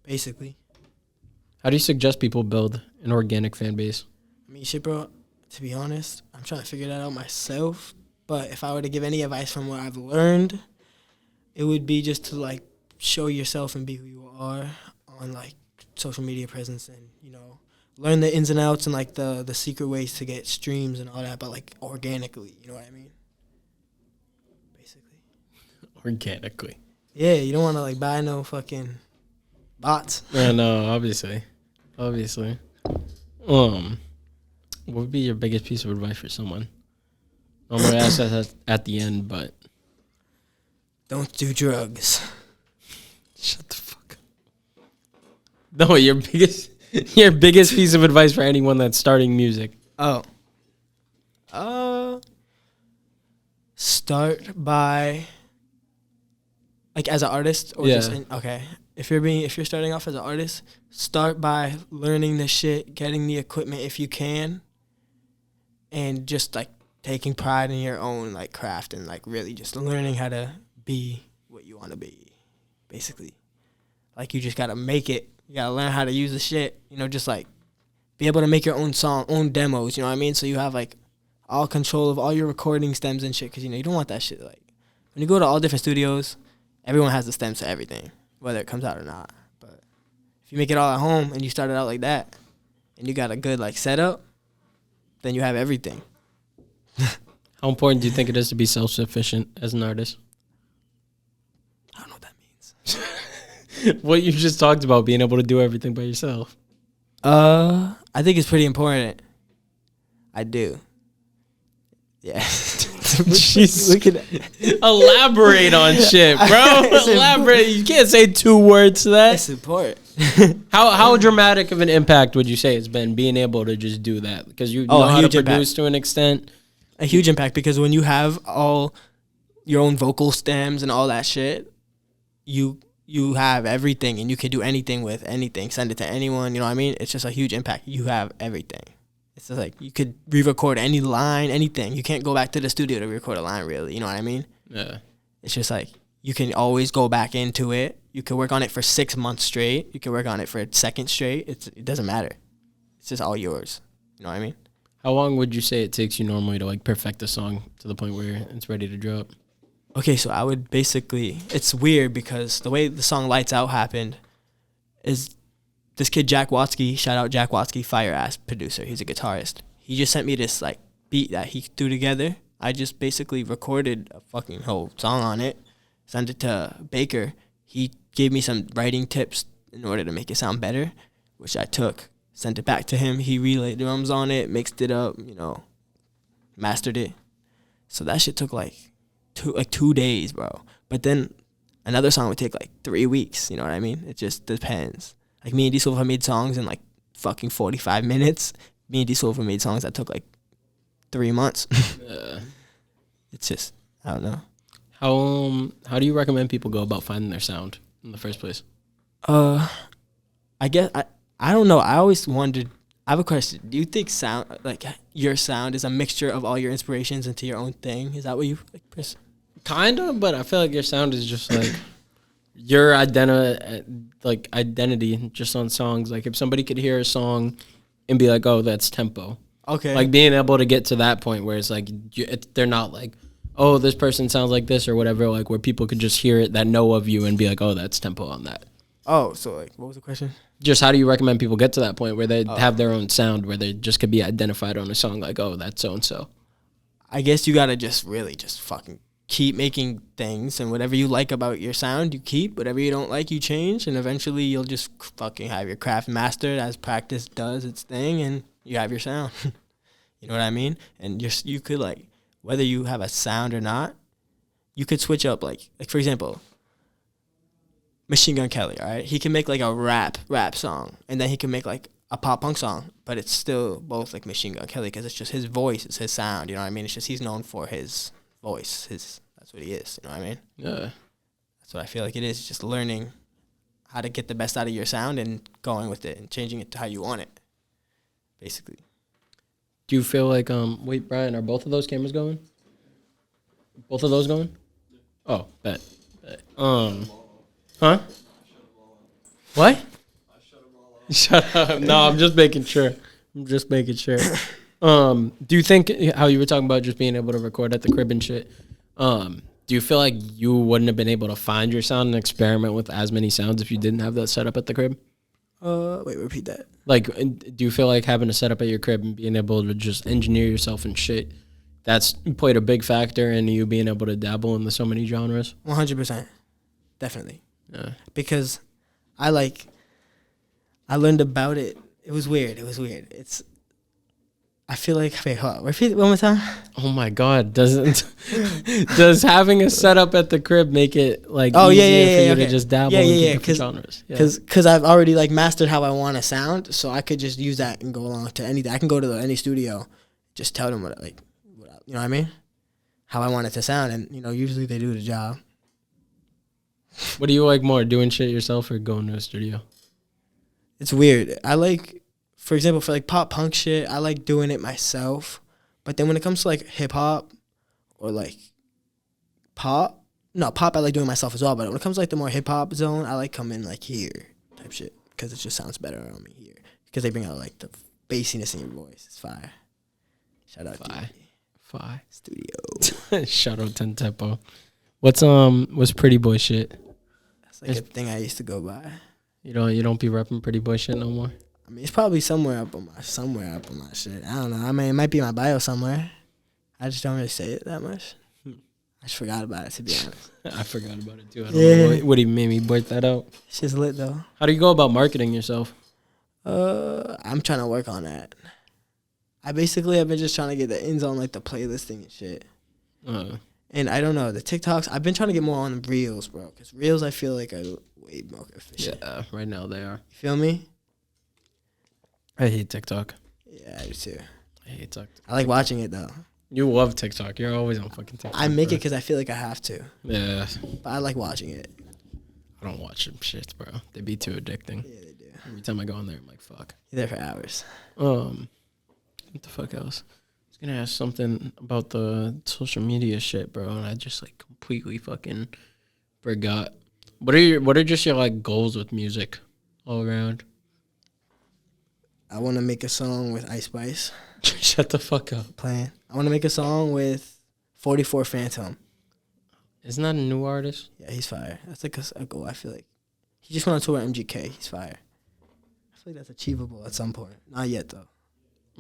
Basically. How do you suggest people build an organic fan base? I mean, shit, bro, to be honest, I'm trying to figure that out myself. But if I were to give any advice from what I've learned, it would be just to, like, show yourself and be who you are on, like, social media presence and, learn the ins and outs and, like, the secret ways to get streams and all that, but, like, organically. You know what I mean? Basically. Organically. Yeah, you don't want to, like, buy no fucking bots. Yeah, no, obviously. What would be your biggest piece of advice for someone? I'm going to ask that at the end, but... Don't do drugs. Shut the fuck up. No, your biggest piece of advice for anyone that's starting music. Oh. Start by, like, as an artist or just okay. If you're starting off as an artist, start by learning the shit, getting the equipment if you can, and just, like, taking pride in your own, like, craft and, like, really just learning how to be what you want to be, basically. Like, you just got to make it. You got to learn how to use the shit, just, like, be able to make your own song, own demos, you know what I mean? So you have, like, all control of all your recording stems and shit, because, you don't want that shit. Like, when you go to all different studios, everyone has the stems to everything, whether it comes out or not. But if you make it all at home and you start it out like that, and you got a good, like, setup, then you have everything. How important do you think it is to be self-sufficient as an artist? I don't know what that means. What you just talked about, being able to do everything by yourself. I think it's pretty important. I do. Yeah. We can elaborate on shit, bro. Elaborate. You can't say 2 words to that. It's important. How dramatic of an impact would you say it's been being able to just do that? Because you know how to produce to an extent. A huge impact, because when you have all your own vocal stems and all that shit, you have everything and you can do anything with anything. Send it to anyone, you know what I mean? It's just a huge impact. You have everything. It's just like you could re-record any line, anything. You can't go back to the studio to record a line, really. You know what I mean? Yeah. It's just like you can always go back into it. You can work on it for 6 months straight. You can work on it for a second straight. It doesn't matter. It's just all yours. You know what I mean? How long would you say it takes you normally to, like, perfect a song to the point where it's ready to drop? Okay, so I would basically, it's weird because the way the song Lights Out happened is this kid Jack Watsky, shout out Jack Watsky, fire ass producer. He's a guitarist. He just sent me this like beat that he threw together. I just basically recorded a fucking whole song on it, sent it to Baker. He gave me some writing tips in order to make it sound better, which I took, sent it back to him. He relayed drums on it, mixed it up, mastered it. So that shit took like 2 days, bro. But then another song would take like 3 weeks. You know what I mean? It just depends. Like me and Dswove have made songs in like fucking 45 minutes. Me and Dswove have made songs that took like 3 months. It's just, I don't know. How do you recommend people go about finding their sound in the first place? I guess I don't know. I always wondered. I have a question. Do you think your sound is a mixture of all your inspirations into your own thing? Is that what you like, Chris? Kinda, but I feel like your sound is just like your identity just on songs. Like if somebody could hear a song and be like, "Oh, that's tempo." Okay. Like being able to get to that point where it's like they're not like, "Oh, this person sounds like this" or whatever. Like where people could just hear it that know of you and be like, "Oh, that's tempo on that." Oh, so like, what was the question? Just how do you recommend people get to that point where they have their own sound, where they just could be identified on a song like, "Oh, that's so and so." I guess you gotta just really just fucking keep making things, and whatever you like about your sound, you keep. Whatever you don't like, you change, and eventually you'll just fucking have your craft mastered as practice does its thing, and you have your sound. You know what I mean? And you could like, whether you have a sound or not, you could switch up like for example, Machine Gun Kelly, all right? He can make like a rap song, and then he can make like a pop punk song, but it's still both like Machine Gun Kelly because it's just his voice, it's his sound, you know what I mean? It's just he's known for his voice, that's what he is, you know what I mean? Yeah. That's what I feel like it is, just learning how to get the best out of your sound and going with it and changing it to how you want it, basically. Do you feel like wait, Brian, are both of those cameras going? Both of those going? Oh, bet. Huh? What? Shut up. No, I'm just making sure. Do you think how you were talking about just being able to record at the crib and shit? Do you feel like you wouldn't have been able to find your sound and experiment with as many sounds if you didn't have that set up at the crib? Wait, repeat that. Like, do you feel like having a setup at your crib and being able to just engineer yourself and shit, that's played a big factor in you being able to dabble in so many genres? 100%. Definitely. Yeah. Because I learned about it. It was weird. I feel like, wait, hold on. Repeat it one more time. Oh my God. Does having a setup at the crib make it like easier for you okay. to just dabble into different genres? Because I've already like mastered how I want to sound, so I could just use that and go along to anything. I can go to any studio, just tell them what you know what I mean? How I want it to sound, and usually they do the job. What do you like more, doing shit yourself or going to a studio? It's weird. I like, for example, for like pop punk shit, I like doing it myself. But then when it comes to like hip hop or like pop I like doing myself as well. But when it comes to like the more hip hop zone, I like coming like here type shit because it just sounds better on me here. Because they bring out like the bassiness in your voice. It's fire. Shout out to Fire Studio. Shout out tenTempo. What's Pretty Boy shit? That's like a thing I used to go by. You don't be repping Pretty Boy shit no more? I mean, it's probably somewhere up on my shit. I don't know. I mean, it might be in my bio somewhere. I just don't really say it that much. I just forgot about it, to be honest. I forgot about it too. I don't know what he made me blurt that out. Shit's lit though. How do you go about marketing yourself? I'm trying to work on that. I've been just trying to get the ins on like the playlisting and shit. And I don't know, the TikToks, I've been trying to get more on Reels, bro. Because Reels, I feel like, are way more efficient. Yeah, right now they are. You feel me? I hate TikTok. Yeah, I do too. I hate TikTok. I like watching it, though. You love TikTok. You're always on fucking TikTok. I make it because I feel like I have to. Yeah. But I like watching it. I don't watch them shits, bro. They be too addicting. Yeah, they do. Every time I go on there, I'm like, fuck. You're there for hours. What the fuck else? I was gonna ask something about the social media shit, bro, and I just like completely fucking forgot. What are just your like goals with music all around? I want to make a song with Ice Spice. Shut the fuck up. I want to make a song with 44 Phantom. Isn't that a new artist? Yeah, he's fire. That's like a goal. I feel like he just went on tour with MGK. He's fire. I feel like that's achievable at some point. Not yet though.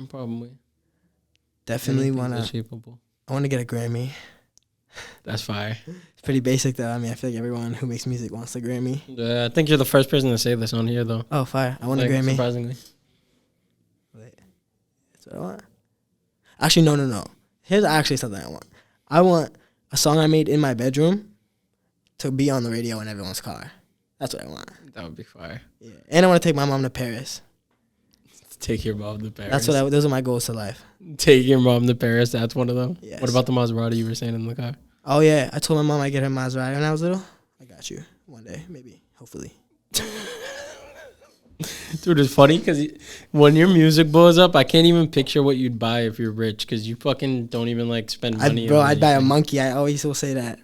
Probably. Definitely Anything's wanna. achievable. I want to get a Grammy. That's fire. It's pretty basic though. I mean, I feel like everyone who makes music wants a Grammy. I think you're the first person to say this on here, though. Oh, fire! I want a Like, Grammy. Surprisingly. Wait, that's what I want. Actually, no. Here's actually something I want. I want a song I made in my bedroom to be on the radio in everyone's car. That's what I want. That would be fire. Yeah, and I want to take my mom to Paris. Take your mom to Paris. That's what. Those are my goals to life. Take your mom to Paris. That's one of them. Yes. What about the Maserati you were saying in the car? Oh yeah, I told my mom I'd get her Maserati when I was little. I got you one day, maybe, hopefully. Dude, it's funny because when your music blows up, I can't even picture what you'd buy if you're rich because you fucking don't even like spend money. I'd buy a monkey. I always will say that.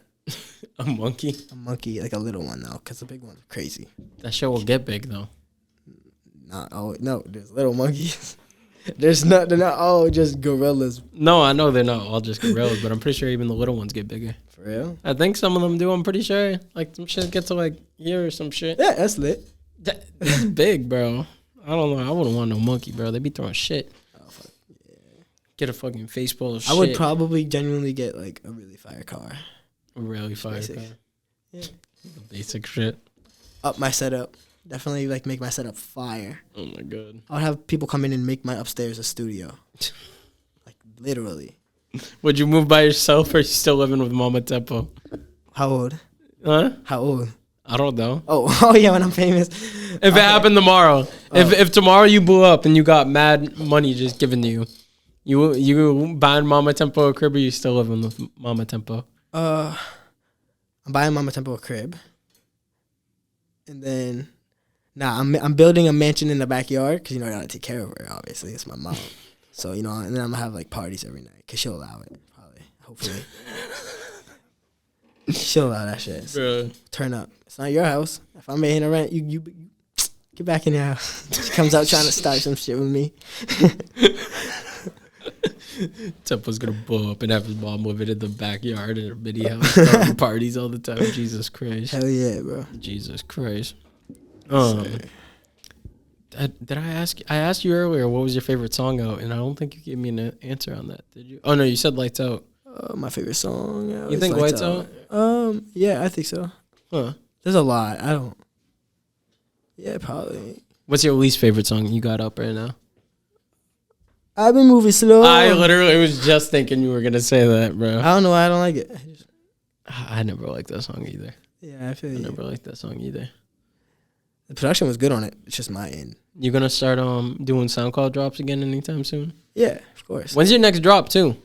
A monkey? A monkey, like a little one though, because the big one's crazy. That shit will get big though. No, there's little monkeys. They're not all just gorillas. No, I know they're not all just gorillas, but I'm pretty sure even the little ones get bigger. For real? I think some of them do. I'm pretty sure. Like some shit gets to like here or some shit. Yeah, that's lit. That's big, bro. I don't know. I wouldn't want no monkey, bro. They be throwing shit. Oh, fuck. Yeah. Get a fucking face full of shit. I would probably genuinely get like a really fire car. A really fire Basic. car. Yeah. The basic shit. Up my setup. Definitely like make my setup fire. Oh my god. I would have people come in and make my upstairs a studio. Like literally. Would you move by yourself or you still living with Mama Tempo? How old? Huh? How old? I don't know. Oh yeah, when I'm famous. If it happened tomorrow, if tomorrow you blew up and you got mad money just given to you buying Mama Tempo a crib or you still living with Mama Tempo? I'm buying Mama Tempo a crib. And then, I'm building a mansion in the backyard because, I got to take care of her, obviously. It's my mom. So, and then I'm going to have, like, parties every night because she'll allow it, probably, hopefully. She'll allow that shit. So, turn up. It's not your house. If I'm paying her rent, you get back in your house. She comes out trying to start some shit with me. Tempo's gonna blow up and have his mom live in the backyard in her mini house, throwing parties all the time. Jesus Christ. Hell yeah, bro. Jesus Christ. Did I ask? I asked you earlier what was your favorite song out, and I don't think you gave me an answer on that. Did you? Oh no, you said Lights Out. My favorite song. You think Lights Out? Yeah, I think so. Huh? There's a lot. I don't. Yeah, probably. What's your least favorite song you got up right now? I've been moving slow. I literally was just thinking you were gonna say that, bro. I don't know why I don't like it. I never liked that song either. Yeah, I feel I you. never liked that song either. The production was good on it. It's just my end. You gonna start doing SoundCloud drops again anytime soon? Yeah, of course. When's your next drop too?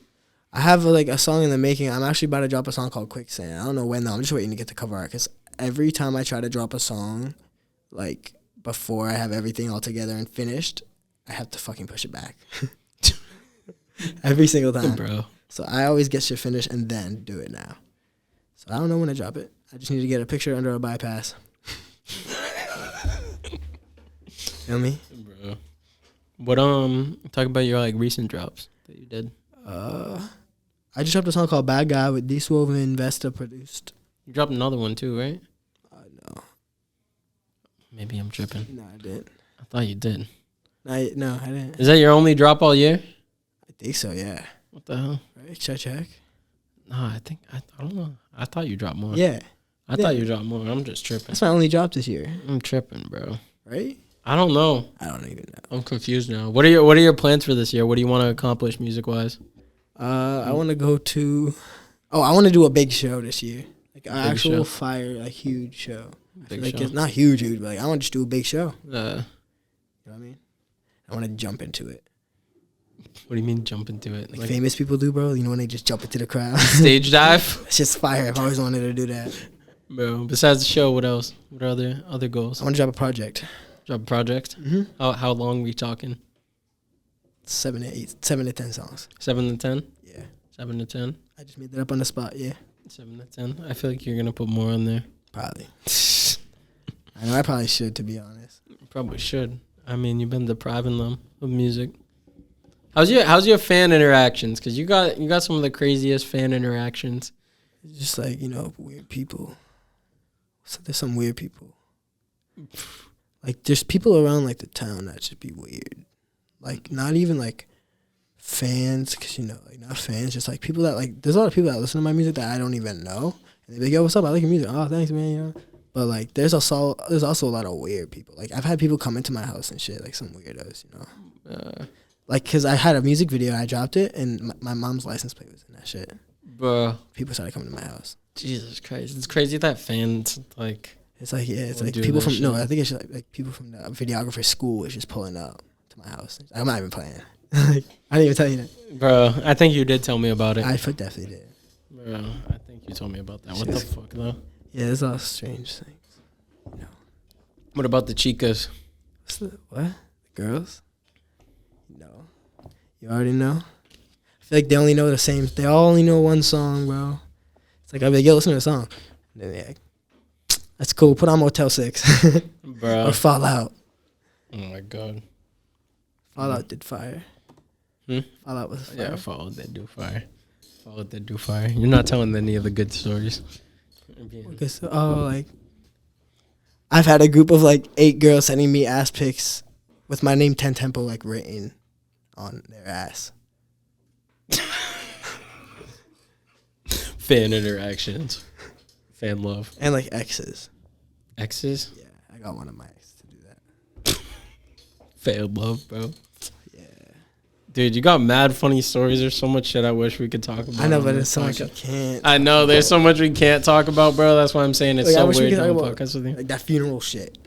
I have a song in the making. I'm actually about to drop a song called Quicksand. I don't know when though. I'm just waiting to get the cover art because every time I try to drop a song, like before I have everything all together and finished, I have to fucking push it back. Every single time. Bro. So I always get shit finished and then do it now. So I don't know when to drop it. I just need to get a picture under a bypass. Feel me? Bro. What talk about your recent drops that you did. I just dropped a song called Bad Guy with Dswove and Vendetta produced. You dropped another one too, right? No. Maybe I'm tripping. No, I didn't. I thought you did. No, I didn't. Is that your only drop all year? I think so, yeah. What the hell? Right? Check. No, I don't know. I thought you dropped more. Yeah. I thought you dropped more. I'm just tripping. That's my only drop this year. I'm tripping, bro. Right? I don't know. I don't even know. I'm confused now. What are your plans for this year? What do you want to accomplish music wise? I want to go to. I want to do a big show this year, like an actual show. fire, huge show. Big Like show. it's not huge, but I want to just do a big show. Uh, You know what I mean? I want to jump into it, what do you mean jump into it? like famous people do, bro. You know when they just jump into the crowd. Stage dive, It's just fire. I've always wanted to do that. bro. Besides the show, what else? What are other goals? I want to drop a project. Drop a project. Mm-hmm. How long we talking? 7 to 10 songs. 7 to 10. Yeah, 7 to 10. I just made that up on the spot. Yeah, 7 to 10. I feel like you're gonna put more on there. probably. I know I probably should, to be honest. Probably should. I mean, you've been depriving them of music. How's your fan interactions? Because you got some of the craziest fan interactions It's just like, weird people. So there's some weird people. Like, there's people around, like, the town that should be weird. Like, not even, like, fans, because, like, not fans, just, like, people that, like, there's a lot of people that listen to my music that I don't even know. And they're like, yo, what's up? I like your music. Oh, thanks, man, But, like, there's also a lot of weird people. Like, I've had people come into my house and shit, like, some weirdos, Like, because I had a music video, I dropped it, and my mom's license plate was in that shit. Bruh. People started coming to my house. Jesus Christ. It's crazy that fans, like... It's like, yeah, it's like people from... Shit. No, I think it's like people from the videographer school is just pulling up to my house. I'm not even playing. Like, I didn't even tell you that. Bro, I think you did tell me about it. I definitely did. Bro, I think you told me about that. What the fuck, though? Yeah, there's a lot of strange things. What about the chicas? What? The girls? No. You already know? I feel like they only know they all only know one song, bro. It's like, I'll be like, yo, listen to the song. And then they're like, that's cool. Put on Motel 6. Bro. Or Fallout. Oh, my God. Fallout did fire. Fallout was fire. Yeah, Fallout did do fire. Fallout did do fire. You're not telling any of the good stories. Okay, so, like, I've had a group of, like, 8 girls sending me ass pics with my name tenTempo, like, written on their ass. Fan interactions. Fan love. And, like, exes. Exes? Yeah, I got one of my exes to do that. Fan love, bro. Yeah. Dude, you got mad funny stories. There's so much shit I wish we could talk about. I know, but it's so much you can't. I know, there's so much we can't talk about, bro. That's why I'm saying it's so weird doing a podcast with you. Like, that funeral shit.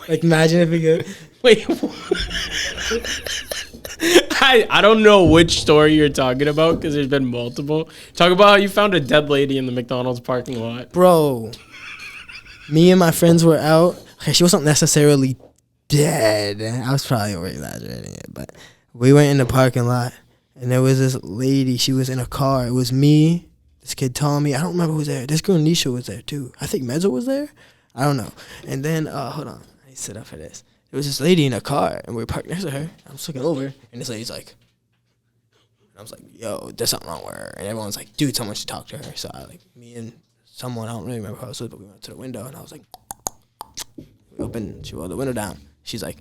Like, imagine if we could... Wait, what? I don't know which story you're talking about because there's been multiple. Talk about how you found a dead lady in the McDonald's parking lot. Bro, me and my friends were out. Okay, she wasn't necessarily dead. I was probably over-exaggerating it, but we went in the parking lot, and there was this lady. She was in a car. It was me, this kid Tommy. I don't remember who was there. This girl Nisha was there, too. I think Medzo was there. I don't know. And then, hold on. I need to sit up for this. There was this lady in a car, and we were parked next to her. I'm just looking over, and this lady's like, and I was like, yo, there's something wrong with her. And everyone's like, dude, someone should talk to her. So me and someone, I don't really remember who I was with, but we went to the window, and I was like, we opened, she rolled the window down. She's like,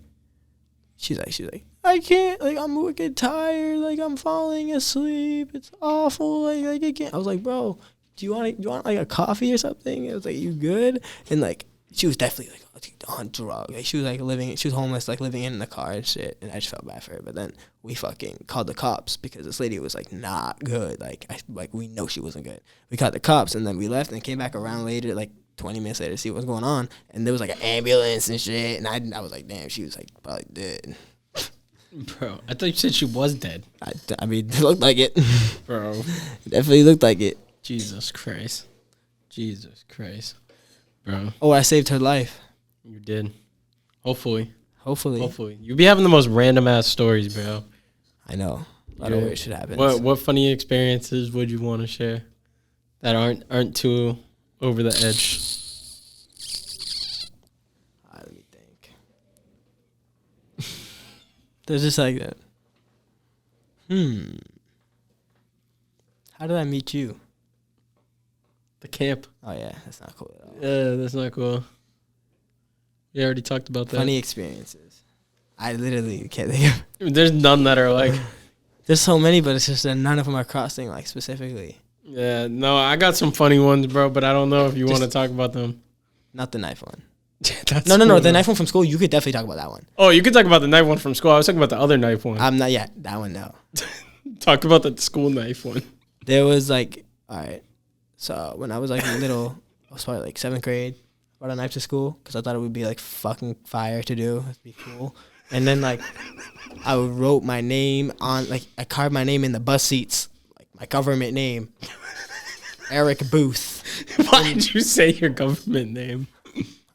I can't, like, I'm wicked tired, like, I'm falling asleep. It's awful, like I can't. I was like, bro, do you want like a coffee or something? It was like, you good? And like, she was definitely like on drugs. Like, she was homeless, like living in the car and shit. And I just felt bad for her. But then we fucking called the cops because this lady was like not good. Like, we know she wasn't good. We called the cops, and then we left and came back around later, like 20 minutes later, to see what's going on. And there was like an ambulance and shit. And I was like, damn, she was like probably dead. Bro, I thought you said she was dead. I mean, it looked like it. Bro. It definitely looked like it. Jesus Christ. Bro. Oh, I saved her life. You did. Hopefully. Hopefully. You be having the most random ass stories, bro. I know. A lot of weird shit happens. What funny experiences would you want to share that aren't too over the edge? Let me think. There's just like that. How did I meet you? The camp. Oh, yeah. That's not cool at all. Yeah, that's not cool. We already talked about that. Funny experiences. I literally can't think of. There's none that are like. There's so many, but it's just that none of them are crossing, like, specifically. Yeah, no, I got some funny ones, bro, but I don't know if you want to talk about them. Not the knife one. No. The knife one from school, you could definitely talk about that one. Oh, you could talk about the knife one from school. I was talking about the other knife one. I'm not yet. That one, no. Talk about the school knife one. There was, like, all right. So when I was, like, little, I was probably, like, 7th grade. Brought a knife to school because I thought it would be, like, fucking fire to do. It'd be cool. And then, like, I wrote my name on, like, I carved my name in the bus seats, like, my government name, Eric Booth. Why did you say your government name?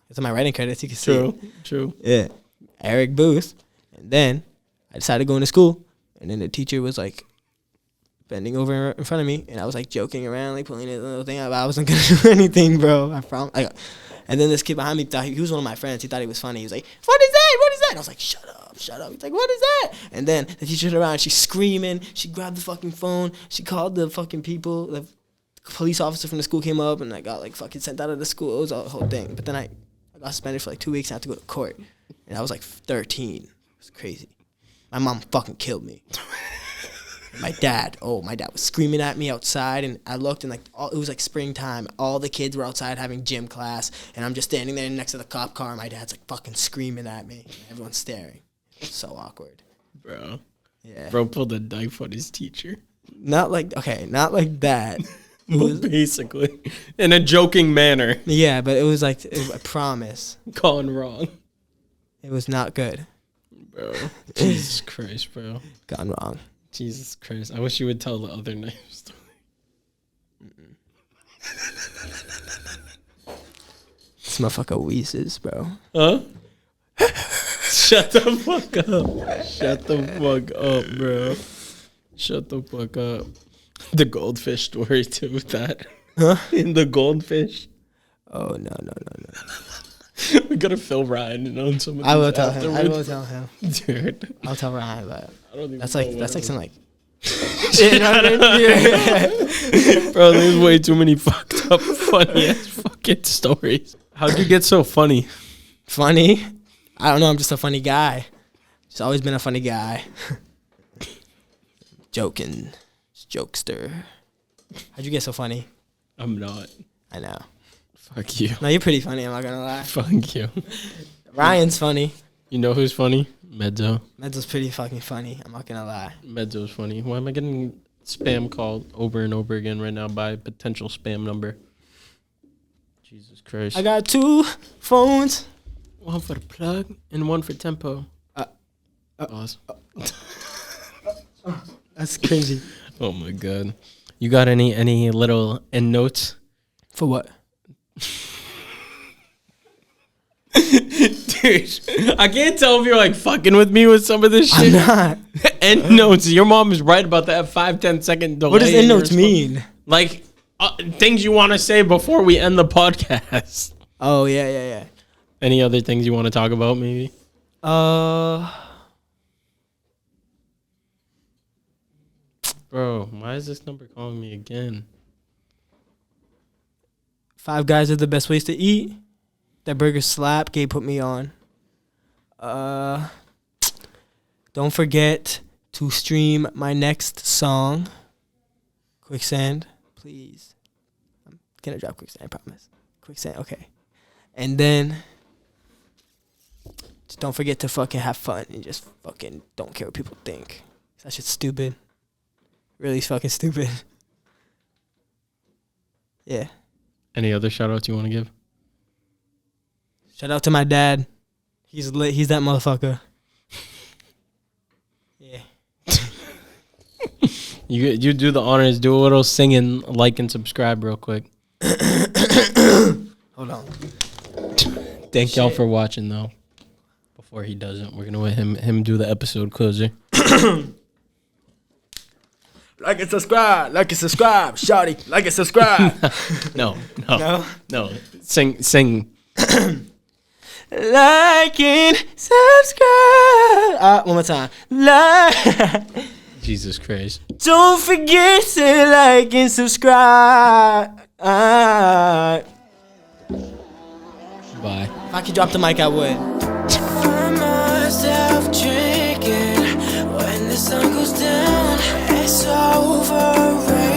It's on my writing credits. You can see it. True. Yeah. Eric Booth. And then I decided to go into school. And then the teacher was, like, bending over in front of me. And I was, like, joking around, like, pulling this little thing out. I wasn't going to do anything, bro. I promise. And then this kid behind me thought he was one of my friends. He thought he was funny. He was like, "What is that? What is that?" And I was like, shut up. He's like, "What is that?" And then the teacher turned around. She's screaming. She grabbed the fucking phone. She called the fucking people, the police officer from the school came up and I got like fucking sent out of the school. It was a whole thing. But then I got suspended for like 2 weeks and I had to go to court. And I was like 13. It was crazy. My mom fucking killed me. My dad was screaming at me outside, and I looked and like it was like springtime. All the kids were outside having gym class, and I'm just standing there next to the cop car, and my dad's like fucking screaming at me. Everyone's staring. It's so awkward. Bro. Yeah. Bro pulled a knife on his teacher. Not like that. But basically, in a joking manner. Yeah, but it was like, I promise. Gone wrong. It was not good. Bro. Jesus Christ, bro. Gone wrong. Jesus Christ. I wish you would tell the other knife story. This motherfucker wheezes, bro. Huh? Shut the fuck up. Shut the fuck up, bro. Shut the fuck up. The goldfish story too with that. Huh? In the goldfish. Oh, no. We gotta fill Ryan in on some of I these will tell him. afterwards. Dude. I'll tell Ryan, but I don't even that's know like some like. Bro, there's way too many fucked up, funny ass fucking stories. How'd you get so funny? Funny? I don't know. I'm just a funny guy. Just always been a funny guy. Joking. Just jokester. How'd you get so funny? I'm not. I know. Fuck you. No, you're pretty funny. I'm not gonna lie. Fuck you. Ryan's funny. You know who's funny? Medzo. Medzo's pretty fucking funny. I'm not gonna lie. Medzo's funny. Why am I getting spam called over and over again right now by a potential spam number? Jesus Christ. I got 2 phones. One for the plug and one for tempo. Pause. That's crazy. Oh my god. You got any little end notes? For what? Dude, I can't tell if you're like fucking with me with some of this shit. I'm not. End notes. Your mom is right about that 5-10 second delay. What does end notes mean? Like things you want to say before we end the podcast. Oh, yeah. Any other things you want to talk about, maybe? Bro, why is this number calling me again? 5 Guys are the best ways to eat. That burger slap. Gabe put me on. Don't forget to stream my next song, Quicksand, please. I'm gonna drop Quicksand, I promise. Quicksand, okay. And then just don't forget to fucking have fun and just fucking don't care what people think. That shit's stupid. Really fucking stupid. Yeah. Any other shout outs you want to give? Shout out to my dad. He's lit. He's that motherfucker. Yeah. You do the honors. Do a little singing, like, and subscribe real quick. Hold on. Thank y'all for watching, though. Before he does it, we're going to let him do the episode closer. Like and subscribe. Shawty, like and subscribe. No. Sing. Like and subscribe. One more time. Jesus Christ. Don't forget to like and subscribe. Bye. If I could drop the mic, I would. Find myself drinking when the sun goes down. It's over.